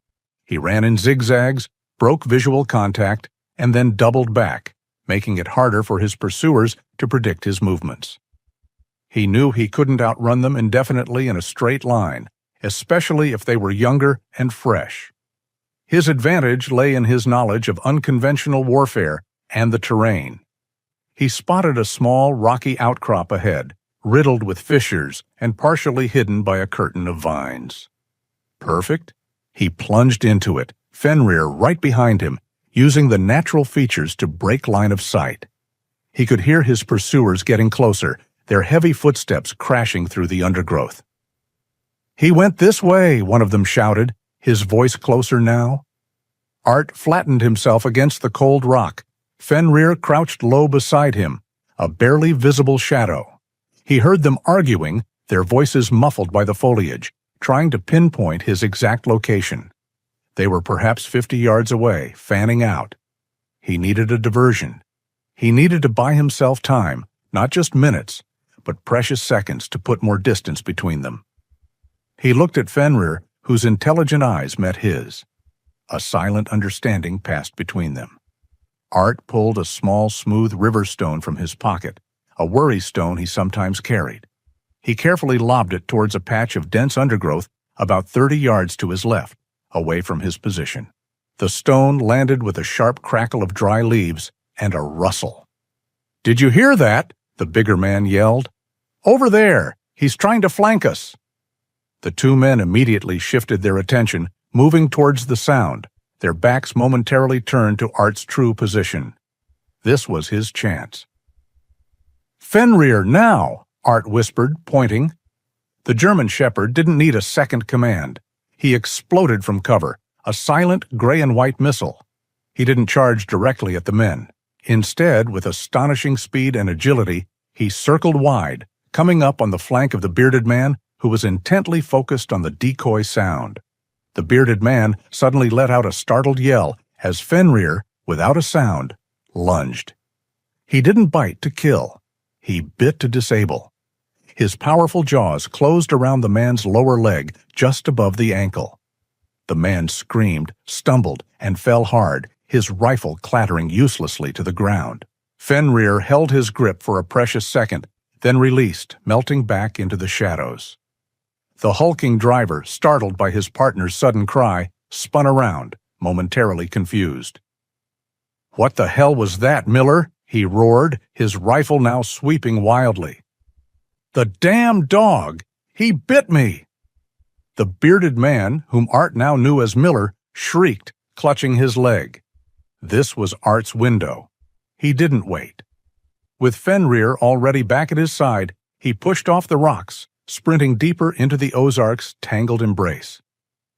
He ran in zigzags, broke visual contact, and then doubled back, making it harder for his pursuers to predict his movements. He knew he couldn't outrun them indefinitely in a straight line, especially if they were younger and fresh. His advantage lay in his knowledge of unconventional warfare and the terrain. He spotted a small, rocky outcrop ahead, riddled with fissures and partially hidden by a curtain of vines. Perfect? He plunged into it, Fenrir right behind him, using the natural features to break line of sight. He could hear his pursuers getting closer, their heavy footsteps crashing through the undergrowth. "He went this way," one of them shouted, his voice closer now. Art flattened himself against the cold rock. Fenrir crouched low beside him, a barely visible shadow. He heard them arguing, their voices muffled by the foliage, trying to pinpoint his exact location. They were perhaps 50 yards away, fanning out. He needed a diversion. He needed to buy himself time, not just minutes, but precious seconds to put more distance between them. He looked at Fenrir, whose intelligent eyes met his. A silent understanding passed between them. Art pulled a small, smooth river stone from his pocket, a worry stone he sometimes carried. He carefully lobbed it towards a patch of dense undergrowth about 30 yards to his left, away from his position. The stone landed with a sharp crackle of dry leaves and a rustle. "Did you hear that?" the bigger man yelled. "Over there! He's trying to flank us!" The two men immediately shifted their attention, moving towards the sound, their backs momentarily turned to Art's true position. This was his chance. "Fenrir, now!" Art whispered, pointing. The German Shepherd didn't need a second command. He exploded from cover, a silent gray and white missile. He didn't charge directly at the men. Instead, with astonishing speed and agility, he circled wide, coming up on the flank of the bearded man who was intently focused on the decoy sound. The bearded man suddenly let out a startled yell as Fenrir, without a sound, lunged. He didn't bite to kill. He bit to disable. His powerful jaws closed around the man's lower leg just above the ankle. The man screamed, stumbled, and fell hard, his rifle clattering uselessly to the ground. Fenrir held his grip for a precious second, then released, melting back into the shadows. The hulking driver, startled by his partner's sudden cry, spun around, momentarily confused. "What the hell was that, Miller?" he roared, his rifle now sweeping wildly. "The damn dog! He bit me!" The bearded man, whom Art now knew as Miller, shrieked, clutching his leg. This was Art's window. He didn't wait. With Fenrir already back at his side, he pushed off the rocks, sprinting deeper into the Ozarks' tangled embrace.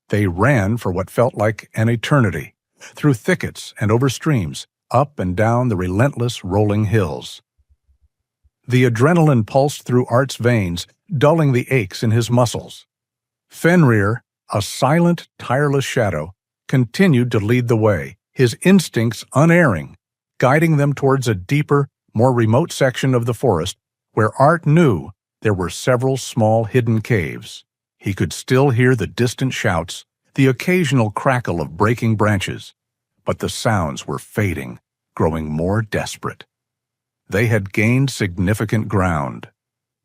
They ran for what felt like an eternity, through thickets and over streams, up and down the relentless rolling hills. The adrenaline pulsed through Art's veins, dulling the aches in his muscles. Fenrir, a silent, tireless shadow, continued to lead the way, his instincts unerring, guiding them towards a deeper, more remote section of the forest where Art knew there were several small hidden caves. He could still hear the distant shouts, the occasional crackle of breaking branches, but the sounds were fading, growing more desperate. They had gained significant ground.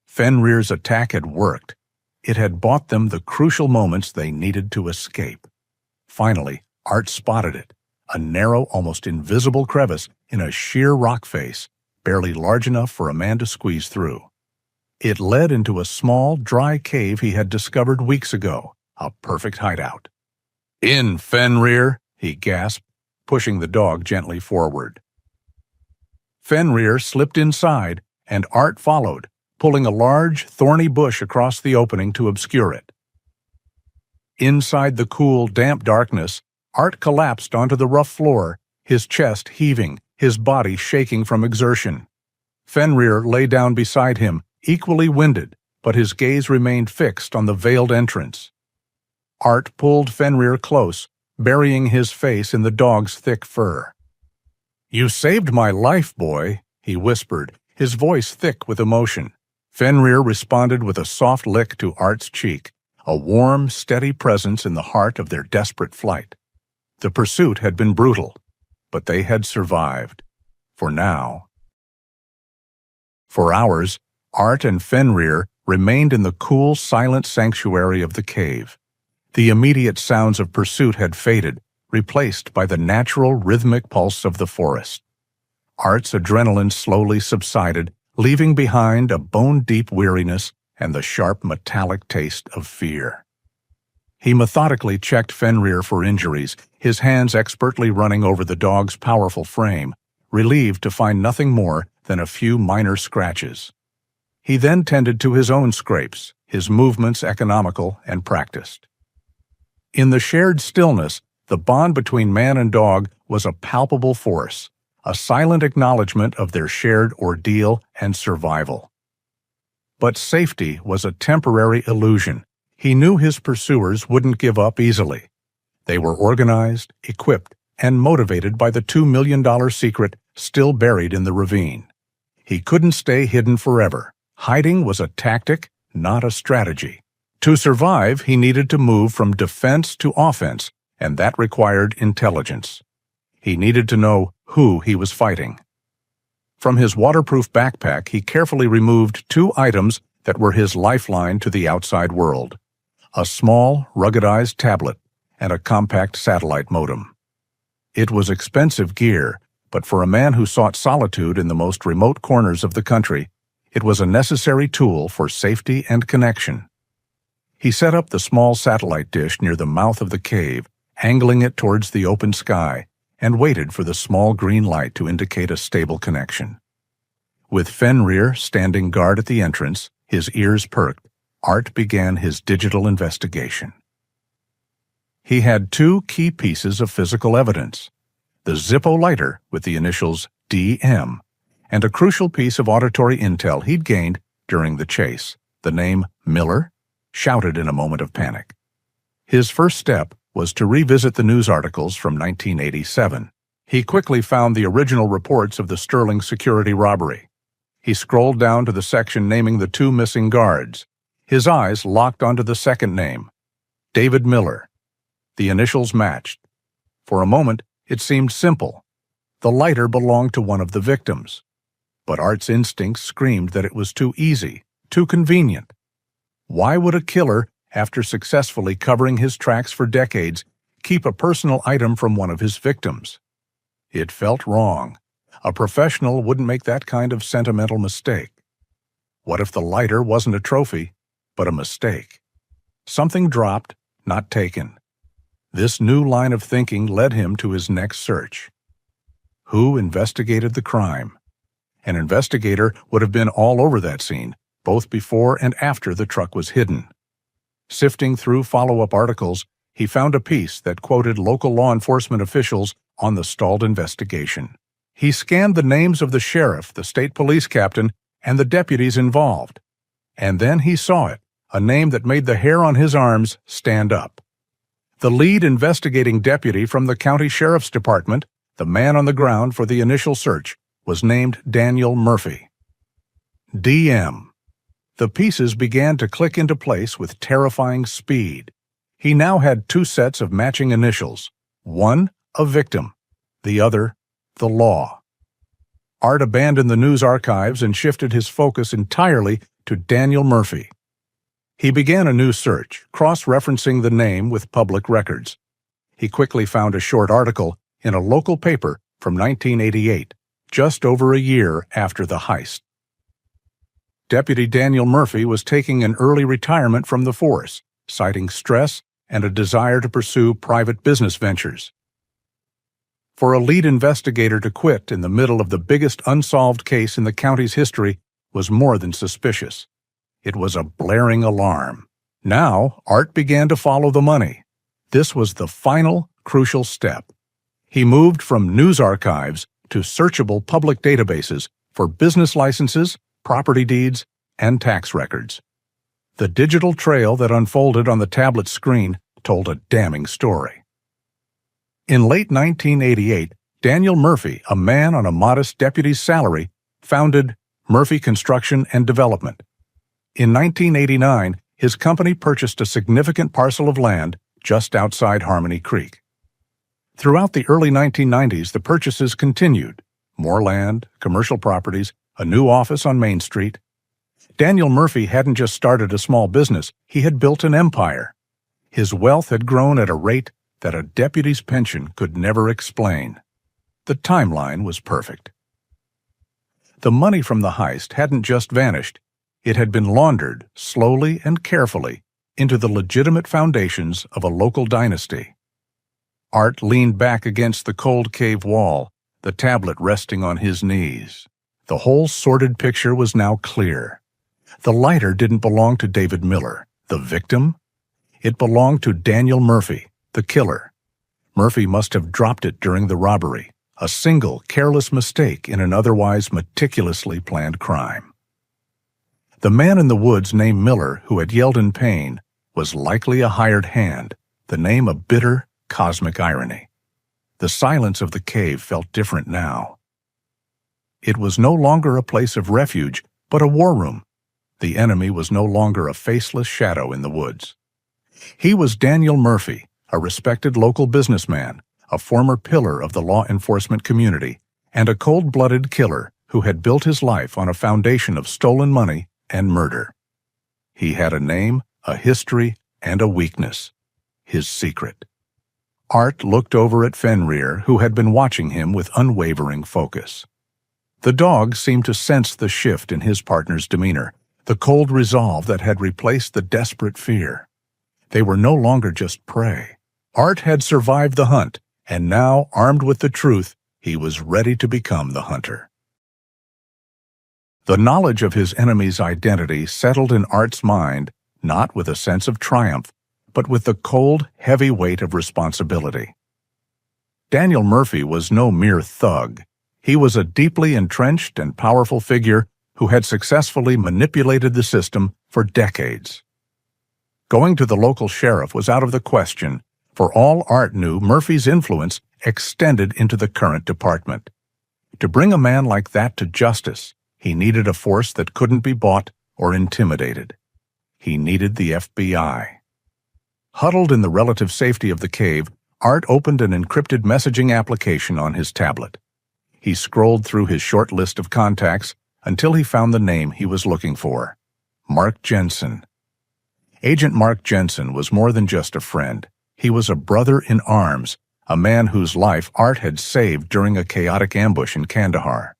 Fenrir's attack had worked. It had bought them the crucial moments they needed to escape. Finally, Art spotted it, a narrow, almost invisible crevice in a sheer rock face, barely large enough for a man to squeeze through. It led into a small, dry cave he had discovered weeks ago, a perfect hideout. "In, Fenrir!" he gasped, pushing the dog gently forward. Fenrir slipped inside, and Art followed, pulling a large, thorny bush across the opening to obscure it. Inside the cool, damp darkness, Art collapsed onto the rough floor, his chest heaving, his body shaking from exertion. Fenrir lay down beside him, equally winded, but his gaze remained fixed on the veiled entrance. Art pulled Fenrir close, burying his face in the dog's thick fur. "You saved my life, boy," he whispered, his voice thick with emotion. Fenrir responded with a soft lick to Art's cheek, a warm, steady presence in the heart of their desperate flight. The pursuit had been brutal, but they had survived. For now. For hours, Art and Fenrir remained in the cool, silent sanctuary of the cave. The immediate sounds of pursuit had faded, replaced by the natural, rhythmic pulse of the forest. Art's adrenaline slowly subsided, leaving behind a bone-deep weariness and the sharp, metallic taste of fear. He methodically checked Fenrir for injuries, his hands expertly running over the dog's powerful frame, relieved to find nothing more than a few minor scratches. He then tended to his own scrapes, his movements economical and practiced. In the shared stillness, the bond between man and dog was a palpable force, a silent acknowledgement of their shared ordeal and survival. But safety was a temporary illusion. He knew his pursuers wouldn't give up easily. They were organized, equipped, and motivated by the $2 million secret still buried in the ravine. He couldn't stay hidden forever. Hiding was a tactic, not a strategy. To survive, he needed to move from defense to offense, and that required intelligence. He needed to know who he was fighting. From his waterproof backpack, he carefully removed 2 items that were his lifeline to the outside world: a small, ruggedized tablet and a compact satellite modem. It was expensive gear, but for a man who sought solitude in the most remote corners of the country, it was a necessary tool for safety and connection. He set up the small satellite dish near the mouth of the cave, angling it towards the open sky, and waited for the small green light to indicate a stable connection. With Fenrir standing guard at the entrance, his ears perked, Art began his digital investigation. He had 2 key pieces of physical evidence: the Zippo lighter with the initials DM, and a crucial piece of auditory intel he'd gained during the chase, the name Miller, shouted in a moment of panic. His first step was to revisit the news articles from 1987. He quickly found the original reports of the Sterling security robbery. He scrolled down to the section naming the two missing guards. His eyes locked onto the second name, David Miller. The initials matched. For a moment, it seemed simple. The lighter belonged to one of the victims. But Art's instincts screamed that it was too easy, too convenient. Why would a killer, after successfully covering his tracks for decades, keep a personal item from one of his victims? It felt wrong. A professional wouldn't make that kind of sentimental mistake. What if the lighter wasn't a trophy, but a mistake? Something dropped, not taken. This new line of thinking led him to his next search. Who investigated the crime? An investigator would have been all over that scene, both before and after the truck was hidden. Sifting through follow-up articles, he found a piece that quoted local law enforcement officials on the stalled investigation. He scanned the names of the sheriff, the state police captain, and the deputies involved. And then he saw it, a name that made the hair on his arms stand up. The lead investigating deputy from the county sheriff's department, the man on the ground for the initial search, was named Daniel Murphy. DM. The pieces began to click into place with terrifying speed. He now had two sets of matching initials, one a victim, the other the law. Art abandoned the news archives and shifted his focus entirely to Daniel Murphy. He began a new search, cross-referencing the name with public records. He quickly found a short article in a local paper from 1988, just over a year after the heist. Deputy Daniel Murphy was taking an early retirement from the force, citing stress and a desire to pursue private business ventures. For a lead investigator to quit in the middle of the biggest unsolved case in the county's history was more than suspicious. It was a blaring alarm. Now, Art began to follow the money. This was the final, crucial step. He moved from news archives to searchable public databases for business licenses, property deeds, and tax records. The digital trail that unfolded on the tablet screen told a damning story. In late 1988, Daniel Murphy, a man on a modest deputy's salary, founded Murphy Construction and Development. In 1989, his company purchased a significant parcel of land just outside Harmony Creek. Throughout the early 1990s, the purchases continued. More land, commercial properties, a new office on Main Street. Daniel Murphy hadn't just started a small business, he had built an empire. His wealth had grown at a rate that a deputy's pension could never explain. The timeline was perfect. The money from the heist hadn't just vanished. It had been laundered, slowly and carefully, into the legitimate foundations of a local dynasty. Art leaned back against the cold cave wall, the tablet resting on his knees. The whole sordid picture was now clear. The lighter didn't belong to David Miller, the victim. It belonged to Daniel Murphy, the killer. Murphy must have dropped it during the robbery, a single, careless mistake in an otherwise meticulously planned crime. The man in the woods named Miller, who had yelled in pain, was likely a hired hand, the name a bitter, cosmic irony. The silence of the cave felt different now. It was no longer a place of refuge, but a war room. The enemy was no longer a faceless shadow in the woods. He was Daniel Murphy, a respected local businessman, a former pillar of the law enforcement community, and a cold-blooded killer who had built his life on a foundation of stolen money and murder. He had a name, a history, and a weakness: his secret. Art looked over at Fenrir, who had been watching him with unwavering focus. The dog seemed to sense the shift in his partner's demeanor, the cold resolve that had replaced the desperate fear. They were no longer just prey. Art had survived the hunt, and now, armed with the truth, he was ready to become the hunter. The knowledge of his enemy's identity settled in Art's mind, not with a sense of triumph, but with the cold, heavy weight of responsibility. Daniel Murphy was no mere thug. He was a deeply entrenched and powerful figure who had successfully manipulated the system for decades. Going to the local sheriff was out of the question. For all Art knew, Murphy's influence extended into the current department. To bring a man like that to justice, He needed a force that couldn't be bought or intimidated. He needed the FBI. Huddled in the relative safety of the cave, Art opened an encrypted messaging application on his tablet. He scrolled through his short list of contacts until he found the name he was looking for: Mark Jensen. Agent Mark Jensen was more than just a friend. He was a brother in arms, a man whose life Art had saved during a chaotic ambush in Kandahar.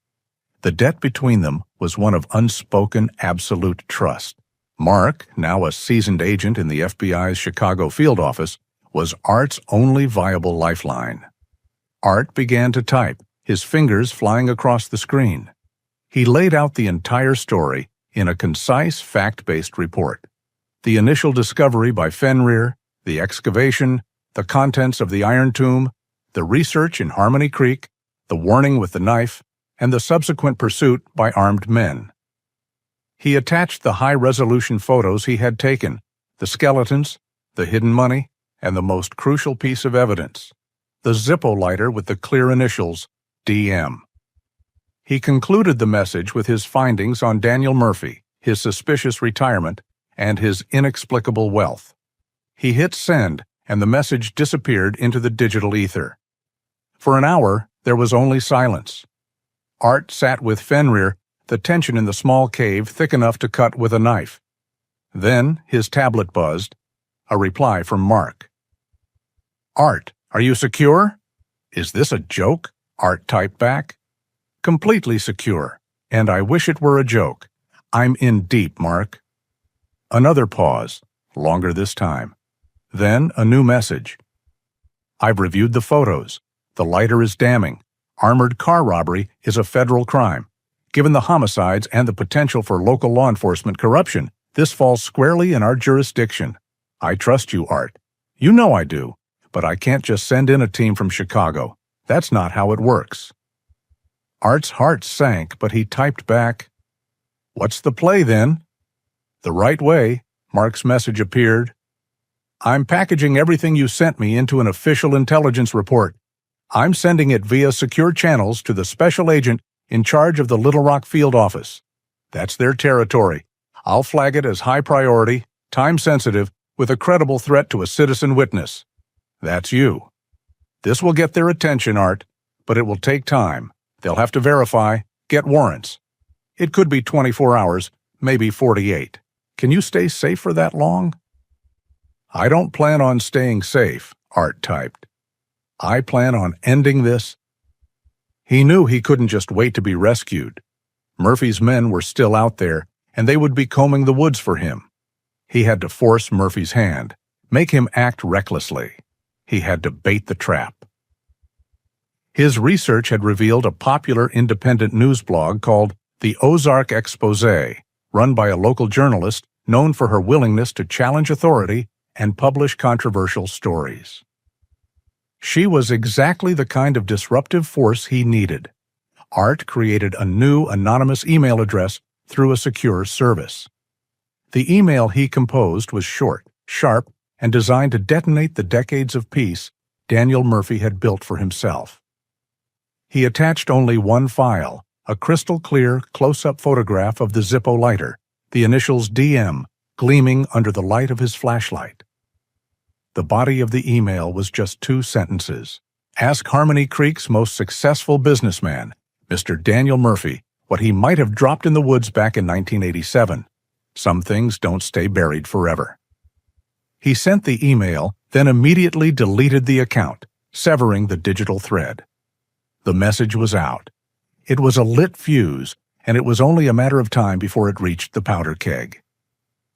The debt between them was one of unspoken, absolute trust. Mark, now a seasoned agent in the FBI's Chicago field office, was Art's only viable lifeline. Art began to type, his fingers flying across the screen. He laid out the entire story in a concise, fact-based report. The initial discovery by Fenrir, the excavation, the contents of the Iron Tomb, the research in Harmony Creek, the warning with the knife, and the subsequent pursuit by armed men. He attached the high-resolution photos he had taken, the skeletons, the hidden money, and the most crucial piece of evidence, the Zippo lighter with the clear initials, DM. He concluded the message with his findings on Daniel Murphy, his suspicious retirement, and his inexplicable wealth. He hit send, and the message disappeared into the digital ether. For an hour, there was only silence. Art sat with Fenrir, the tension in the small cave thick enough to cut with a knife. Then his tablet buzzed, a reply from Mark. "Art, are you secure?" "Is this a joke?" Art typed back. "Completely secure, and I wish it were a joke. I'm in deep, Mark." Another pause, longer this time. Then a new message. "I've reviewed the photos. The lighter is damning. Armored car robbery is a federal crime. Given the homicides and the potential for local law enforcement corruption, this falls squarely in our jurisdiction. I trust you, Art. You know I do, but I can't just send in a team from Chicago. That's not how it works." Art's heart sank, but he typed back, "What's the play, then?" "The right way," Mark's message appeared. "I'm packaging everything you sent me into an official intelligence report. I'm sending it via secure channels to the special agent in charge of the Little Rock field office. That's their territory. I'll flag it as high priority, time-sensitive, with a credible threat to a citizen witness. That's you. This will get their attention, Art, but it will take time. They'll have to verify, get warrants. It could be 24 hours, maybe 48. Can you stay safe for that long?" "I don't plan on staying safe," Art typed. "I plan on ending this." He knew he couldn't just wait to be rescued. Murphy's men were still out there, and they would be combing the woods for him. He had to force Murphy's hand, make him act recklessly. He had to bait the trap. His research had revealed a popular independent news blog called The Ozark Exposé, run by a local journalist known for her willingness to challenge authority and publish controversial stories. She was exactly the kind of disruptive force he needed. Art created a new anonymous email address through a secure service. The email he composed was short, sharp, and designed to detonate the decades of peace Daniel Murphy had built for himself. He attached only one file, a crystal-clear, close-up photograph of the Zippo lighter, the initials DM, gleaming under the light of his flashlight. The body of the email was just 2 sentences. "Ask Harmony Creek's most successful businessman, Mr. Daniel Murphy, what he might have dropped in the woods back in 1987. Some things don't stay buried forever." He sent the email, then immediately deleted the account, severing the digital thread. The message was out. It was a lit fuse, and it was only a matter of time before it reached the powder keg.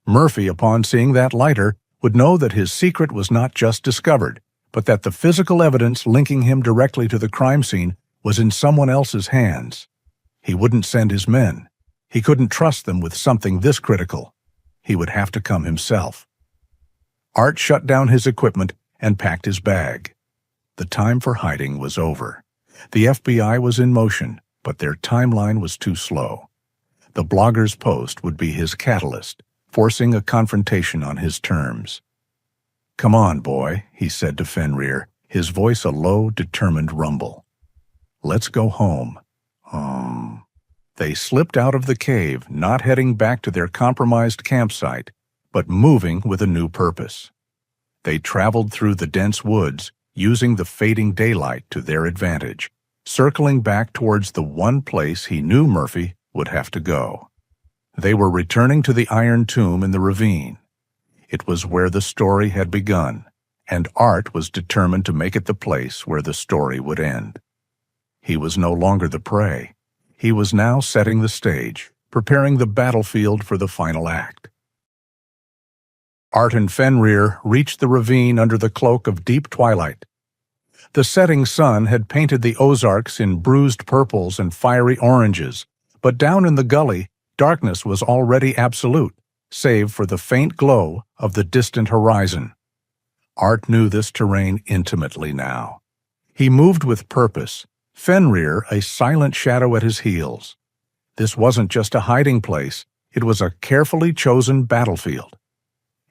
Murphy, upon seeing that lighter, would know that his secret was not just discovered, but that the physical evidence linking him directly to the crime scene was in someone else's hands. He wouldn't send his men. He couldn't trust them with something this critical. He would have to come himself. Art shut down his equipment and packed his bag. The time for hiding was over. The FBI was in motion, but their timeline was too slow. The blogger's post would be his catalyst, forcing a confrontation on his terms. "Come on, boy," he said to Fenrir, his voice a low, determined rumble. "Let's go home." They slipped out of the cave, not heading back to their compromised campsite, but moving with a new purpose. They traveled through the dense woods, using the fading daylight to their advantage, circling back towards the one place he knew Murphy would have to go. They were returning to the iron tomb in the ravine. It was where the story had begun, and Art was determined to make it the place where the story would end. He was no longer the prey. He was now setting the stage, preparing the battlefield for the final act. Art and Fenrir reached the ravine under the cloak of deep twilight. The setting sun had painted the Ozarks in bruised purples and fiery oranges, but down in the gully, darkness was already absolute, save for the faint glow of the distant horizon. Art knew this terrain intimately now. He moved with purpose, Fenrir a silent shadow at his heels. This wasn't just a hiding place, it was a carefully chosen battlefield.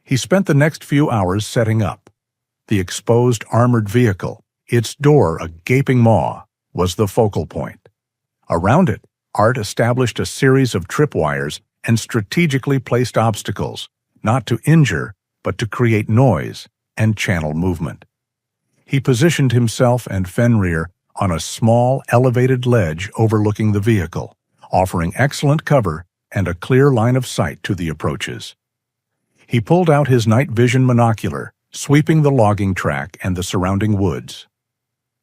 He spent the next few hours setting up. The exposed armored vehicle, its door a gaping maw, was the focal point. Around it, Art established a series of tripwires and strategically placed obstacles, not to injure, but to create noise and channel movement. He positioned himself and Fenrir on a small, elevated ledge overlooking the vehicle, offering excellent cover and a clear line of sight to the approaches. He pulled out his night vision monocular, sweeping the logging track and the surrounding woods.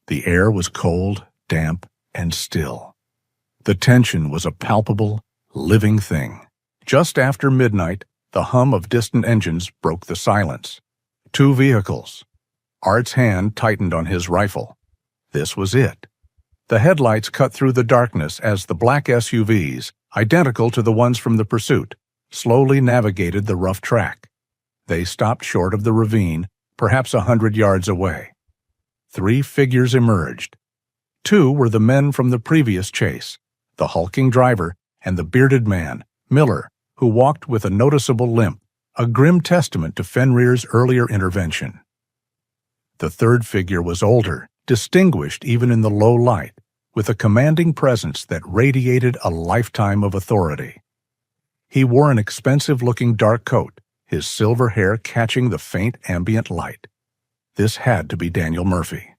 The air was cold, damp, and still. The tension was a palpable, living thing. Just after midnight, the hum of distant engines broke the silence. 2 vehicles. Art's hand tightened on his rifle. This was it. The headlights cut through the darkness as the black SUVs, identical to the ones from the pursuit, slowly navigated the rough track. They stopped short of the ravine, perhaps 100 yards away. 3 figures emerged. 2 were the men from the previous chase, the hulking driver and the bearded man, Miller, who walked with a noticeable limp, a grim testament to Fenrir's earlier intervention. The 3rd figure was older, distinguished even in the low light, with a commanding presence that radiated a lifetime of authority. He wore an expensive-looking dark coat, his silver hair catching the faint ambient light. This had to be Daniel Murphy.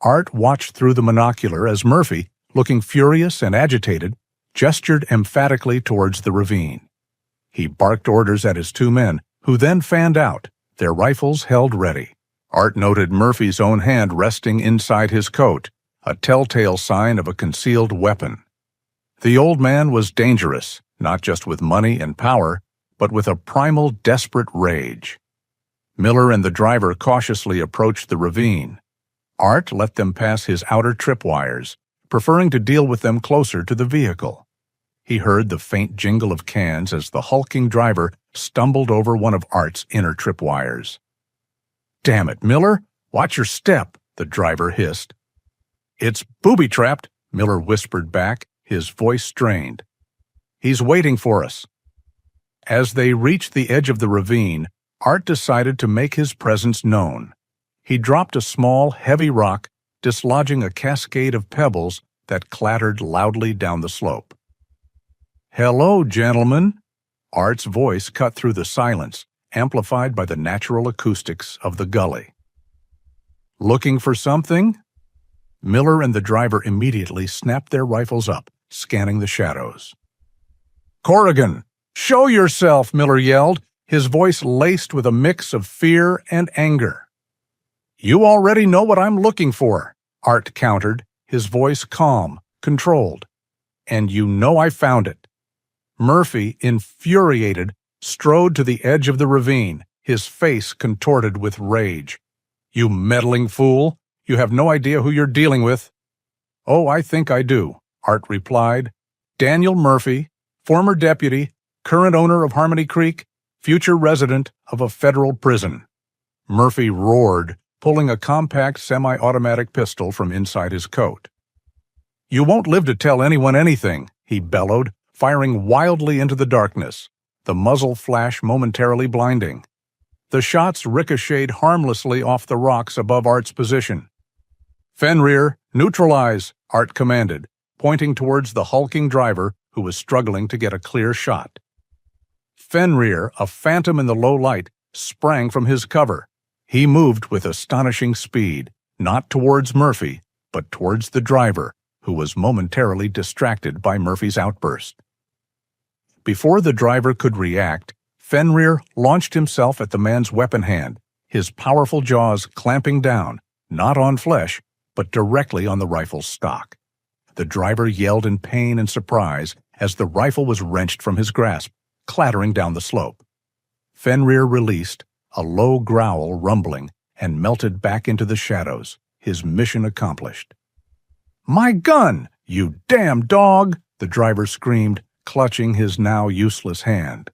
Art watched through the monocular as Murphy, looking furious and agitated, gestured emphatically towards the ravine. He barked orders at his 2 men, who then fanned out, their rifles held ready. Art noted Murphy's own hand resting inside his coat, a telltale sign of a concealed weapon. The old man was dangerous, not just with money and power, but with a primal, desperate rage. Miller and the driver cautiously approached the ravine. Art let them pass his outer tripwires, preferring to deal with them closer to the vehicle. He heard the faint jingle of cans as the hulking driver stumbled over one of Art's inner tripwires. "Damn it, Miller! Watch your step!" the driver hissed. "It's booby-trapped," Miller whispered back, his voice strained. "He's waiting for us." As they reached the edge of the ravine, Art decided to make his presence known. He dropped a small, heavy rock, dislodging a cascade of pebbles that clattered loudly down the slope. "Hello, gentlemen!" Art's voice cut through the silence, amplified by the natural acoustics of the gully. "Looking for something?" Miller and the driver immediately snapped their rifles up, scanning the shadows. "Corrigan, show yourself!" Miller yelled, his voice laced with a mix of fear and anger. "You already know what I'm looking for," Art countered, his voice calm, controlled. "And you know I found it." Murphy, infuriated, strode to the edge of the ravine, his face contorted with rage. "You meddling fool! You have no idea who you're dealing with." "Oh, I think I do," Art replied. "Daniel Murphy, former deputy, current owner of Harmony Creek, future resident of a federal prison." Murphy roared, pulling a compact semi-automatic pistol from inside his coat. "You won't live to tell anyone anything," he bellowed, firing wildly into the darkness, the muzzle flash momentarily blinding. The shots ricocheted harmlessly off the rocks above Art's position. "Fenrir, neutralize," Art commanded, pointing towards the hulking driver who was struggling to get a clear shot. Fenrir, a phantom in the low light, sprang from his cover. He moved with astonishing speed, not towards Murphy, but towards the driver, who was momentarily distracted by Murphy's outburst. Before the driver could react, Fenrir launched himself at the man's weapon hand, his powerful jaws clamping down, not on flesh, but directly on the rifle's stock. The driver yelled in pain and surprise as the rifle was wrenched from his grasp, clattering down the slope. Fenrir released, a low growl rumbling, and melted back into the shadows, his mission accomplished. "My gun, you damn dog!" the driver screamed, clutching his now useless hand.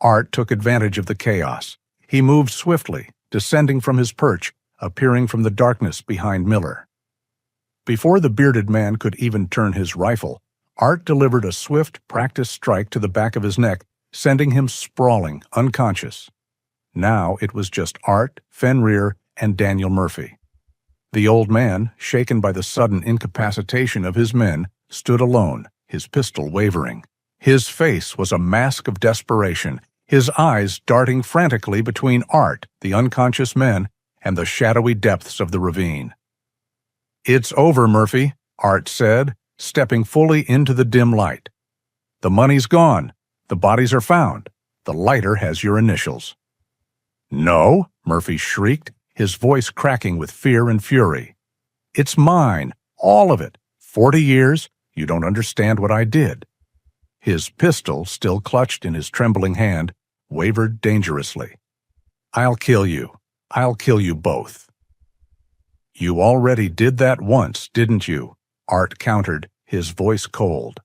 Art took advantage of the chaos. He moved swiftly, descending from his perch, appearing from the darkness behind Miller. Before the bearded man could even turn his rifle, Art delivered a swift, practiced strike to the back of his neck, sending him sprawling, unconscious. Now it was just Art, Fenrir, and Daniel Murphy. The old man, shaken by the sudden incapacitation of his men, stood alone, his pistol wavering. His face was a mask of desperation, his eyes darting frantically between Art, the unconscious men, and the shadowy depths of the ravine. "It's over, Murphy," Art said, stepping fully into the dim light. "The money's gone. The bodies are found. The lighter has your initials." "No," Murphy shrieked, his voice cracking with fear and fury. "It's mine, all of it. 40 years, you don't understand what I did." His pistol, still clutched in his trembling hand, wavered dangerously. "I'll kill you. I'll kill you both." "You already did that once, didn't you?" Art countered, his voice cold.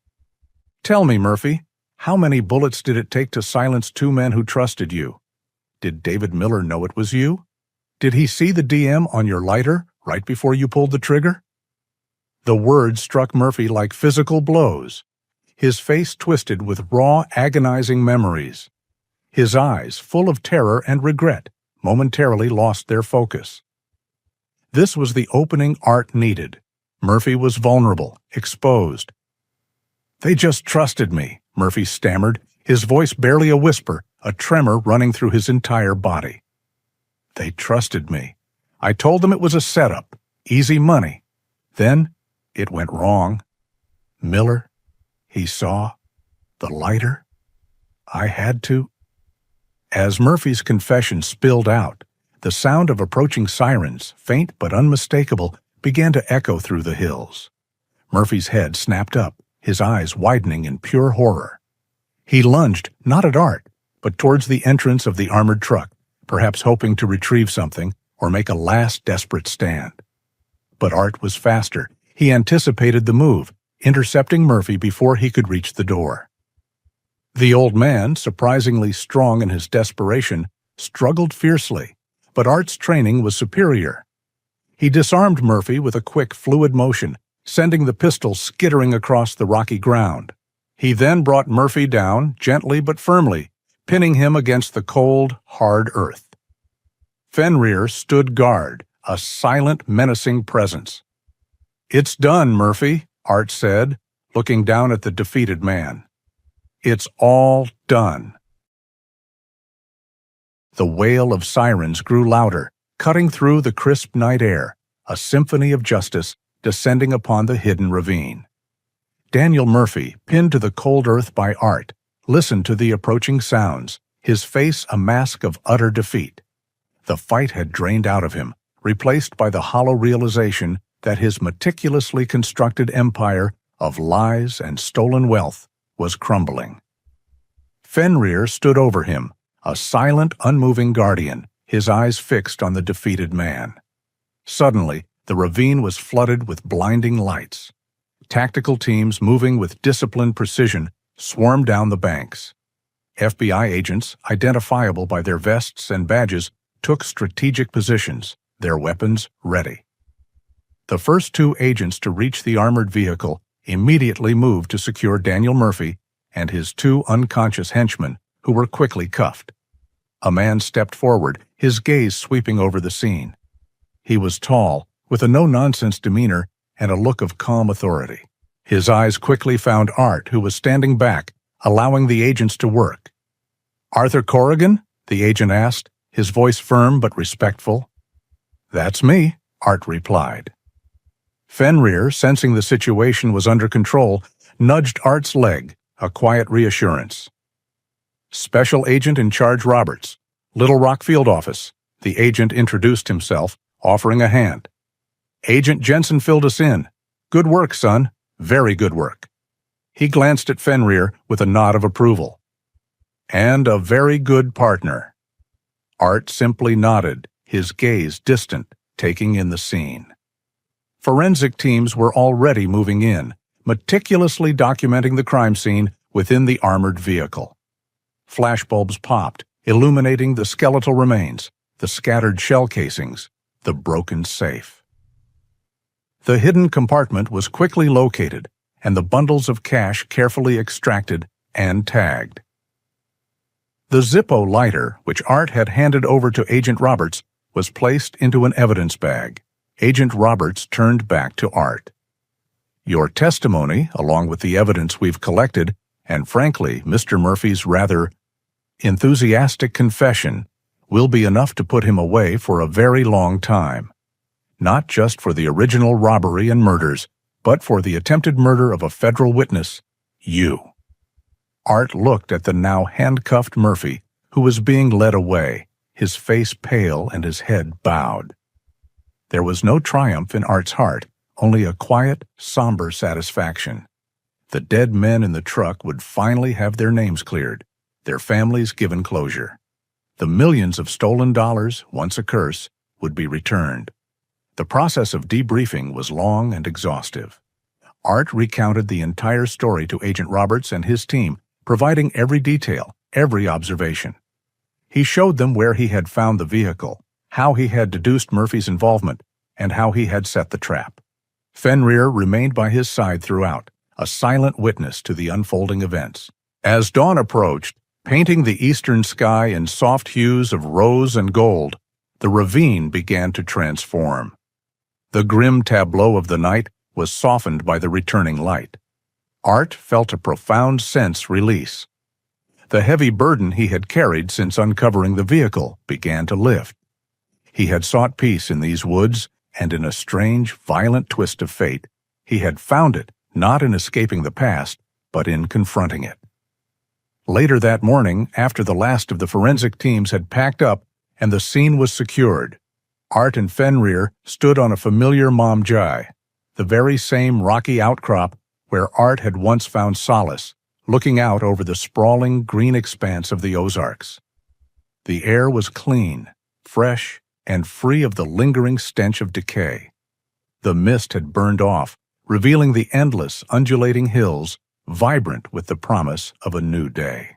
"Tell me, Murphy, how many bullets did it take to silence 2 men who trusted you? Did David Miller know it was you? Did he see the DM on your lighter right before you pulled the trigger?" The words struck Murphy like physical blows. His face twisted with raw, agonizing memories. His eyes, full of terror and regret, momentarily lost their focus. This was the opening Art needed. Murphy was vulnerable, exposed. "They just trusted me," Murphy stammered, his voice barely a whisper, a tremor running through his entire body. "They trusted me. I told them it was a setup, easy money. Then it went wrong. Miller, he saw the lighter. I had to." As Murphy's confession spilled out, the sound of approaching sirens, faint but unmistakable, began to echo through the hills. Murphy's head snapped up, his eyes widening in pure horror. He lunged, not at Art, but towards the entrance of the armored truck, perhaps hoping to retrieve something or make a last desperate stand. But Art was faster. He anticipated the move, intercepting Murphy before he could reach the door. The old man, surprisingly strong in his desperation, struggled fiercely, but Art's training was superior. He disarmed Murphy with a quick, fluid motion, sending the pistol skittering across the rocky ground. He then brought Murphy down, gently but firmly, pinning him against the cold, hard earth. Fenrir stood guard, a silent, menacing presence. "It's done, Murphy," Art said, looking down at the defeated man. "It's all done." The wail of sirens grew louder, cutting through the crisp night air, a symphony of justice descending upon the hidden ravine. Daniel Murphy, pinned to the cold earth by Art, listened to the approaching sounds, his face a mask of utter defeat. The fight had drained out of him, replaced by the hollow realization that his meticulously constructed empire of lies and stolen wealth was crumbling. Fenrir stood over him, a silent, unmoving guardian, his eyes fixed on the defeated man. Suddenly, the ravine was flooded with blinding lights. Tactical teams moving with disciplined precision swarmed down the banks. FBI agents, identifiable by their vests and badges, took strategic positions, their weapons ready. The first 2 agents to reach the armored vehicle immediately moved to secure Daniel Murphy and his 2 unconscious henchmen, who were quickly cuffed. A man stepped forward, his gaze sweeping over the scene. He was tall, with a no-nonsense demeanor and a look of calm authority. His eyes quickly found Art, who was standing back, allowing the agents to work. "Arthur Corrigan?" the agent asked, his voice firm but respectful. "That's me," Art replied. Fenrir, sensing the situation was under control, nudged Art's leg, a quiet reassurance. "Special Agent in Charge Roberts, Little Rock Field Office," the agent introduced himself, offering a hand. "Agent Jensen filled us in. Good work, son. Very good work." He glanced at Fenrir with a nod of approval. "And a very good partner." Art simply nodded, his gaze distant, taking in the scene. Forensic teams were already moving in, meticulously documenting the crime scene within the armored vehicle. Flashbulbs popped, illuminating the skeletal remains, the scattered shell casings, the broken safe. The hidden compartment was quickly located, and the bundles of cash carefully extracted and tagged. The Zippo lighter, which Art had handed over to Agent Roberts, was placed into an evidence bag. Agent Roberts turned back to Art. "Your testimony, along with the evidence we've collected, and frankly, Mr. Murphy's rather enthusiastic confession, will be enough to put him away for a very long time. Not just for the original robbery and murders, but for the attempted murder of a federal witness, you." Art looked at the now handcuffed Murphy, who was being led away, his face pale and his head bowed. There was no triumph in Art's heart, only a quiet, somber satisfaction. The dead men in the truck would finally have their names cleared, their families given closure. The millions of stolen dollars, once a curse, would be returned. The process of debriefing was long and exhaustive. Art recounted the entire story to Agent Roberts and his team, providing every detail, every observation. He showed them where he had found the vehicle, how he had deduced Murphy's involvement, and how he had set the trap. Fenrir remained by his side throughout, a silent witness to the unfolding events. As dawn approached, painting the eastern sky in soft hues of rose and gold, the ravine began to transform. The grim tableau of the night was softened by the returning light. Art felt a profound sense release. The heavy burden he had carried since uncovering the vehicle began to lift. He had sought peace in these woods, and in a strange, violent twist of fate, he had found it not in escaping the past, but in confronting it. Later that morning, after the last of the forensic teams had packed up and the scene was secured, Art and Fenrir stood on a familiar Mom Jai, the very same rocky outcrop where Art had once found solace, looking out over the sprawling green expanse of the Ozarks. The air was clean, fresh, and free of the lingering stench of decay. The mist had burned off, revealing the endless, undulating hills, vibrant with the promise of a new day.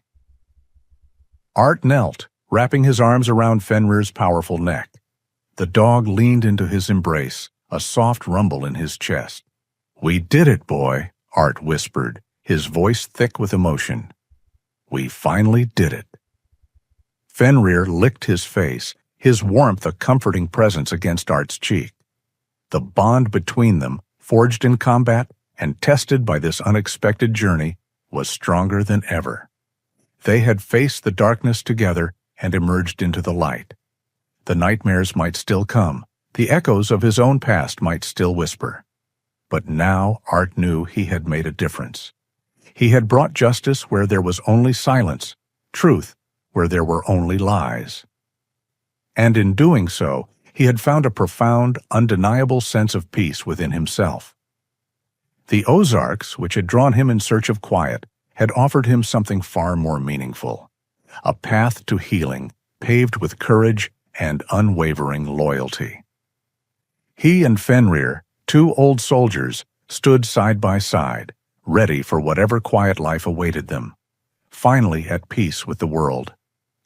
Art knelt, wrapping his arms around Fenrir's powerful neck. The dog leaned into his embrace, a soft rumble in his chest. "We did it, boy," Art whispered, his voice thick with emotion. "We finally did it." Fenrir licked his face, his warmth a comforting presence against Art's cheek. The bond between them, forged in combat and tested by this unexpected journey, was stronger than ever. They had faced the darkness together and emerged into the light. The nightmares might still come, the echoes of his own past might still whisper. But now Art knew he had made a difference. He had brought justice where there was only silence, truth where there were only lies. And in doing so, he had found a profound, undeniable sense of peace within himself. The Ozarks, which had drawn him in search of quiet, had offered him something far more meaningful, a path to healing, paved with courage and unwavering loyalty. He and Fenrir, two old soldiers, stood side by side, ready for whatever quiet life awaited them, finally at peace with the world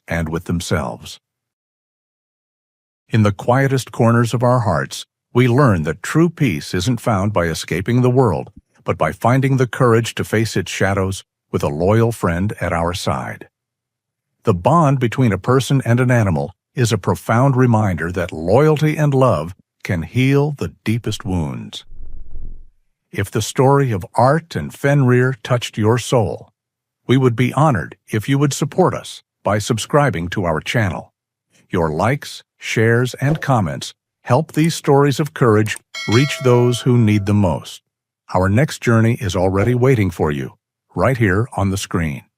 and with themselves. In the quietest corners of our hearts, we learn that true peace isn't found by escaping the world, but by finding the courage to face its shadows with a loyal friend at our side. The bond between a person and an animal is a profound reminder that loyalty and love can heal the deepest wounds. If the story of Art and Fenrir touched your soul, we would be honored if you would support us by subscribing to our channel. Your likes, shares, and comments help these stories of courage reach those who need them most. Our next journey is already waiting for you, right here on the screen.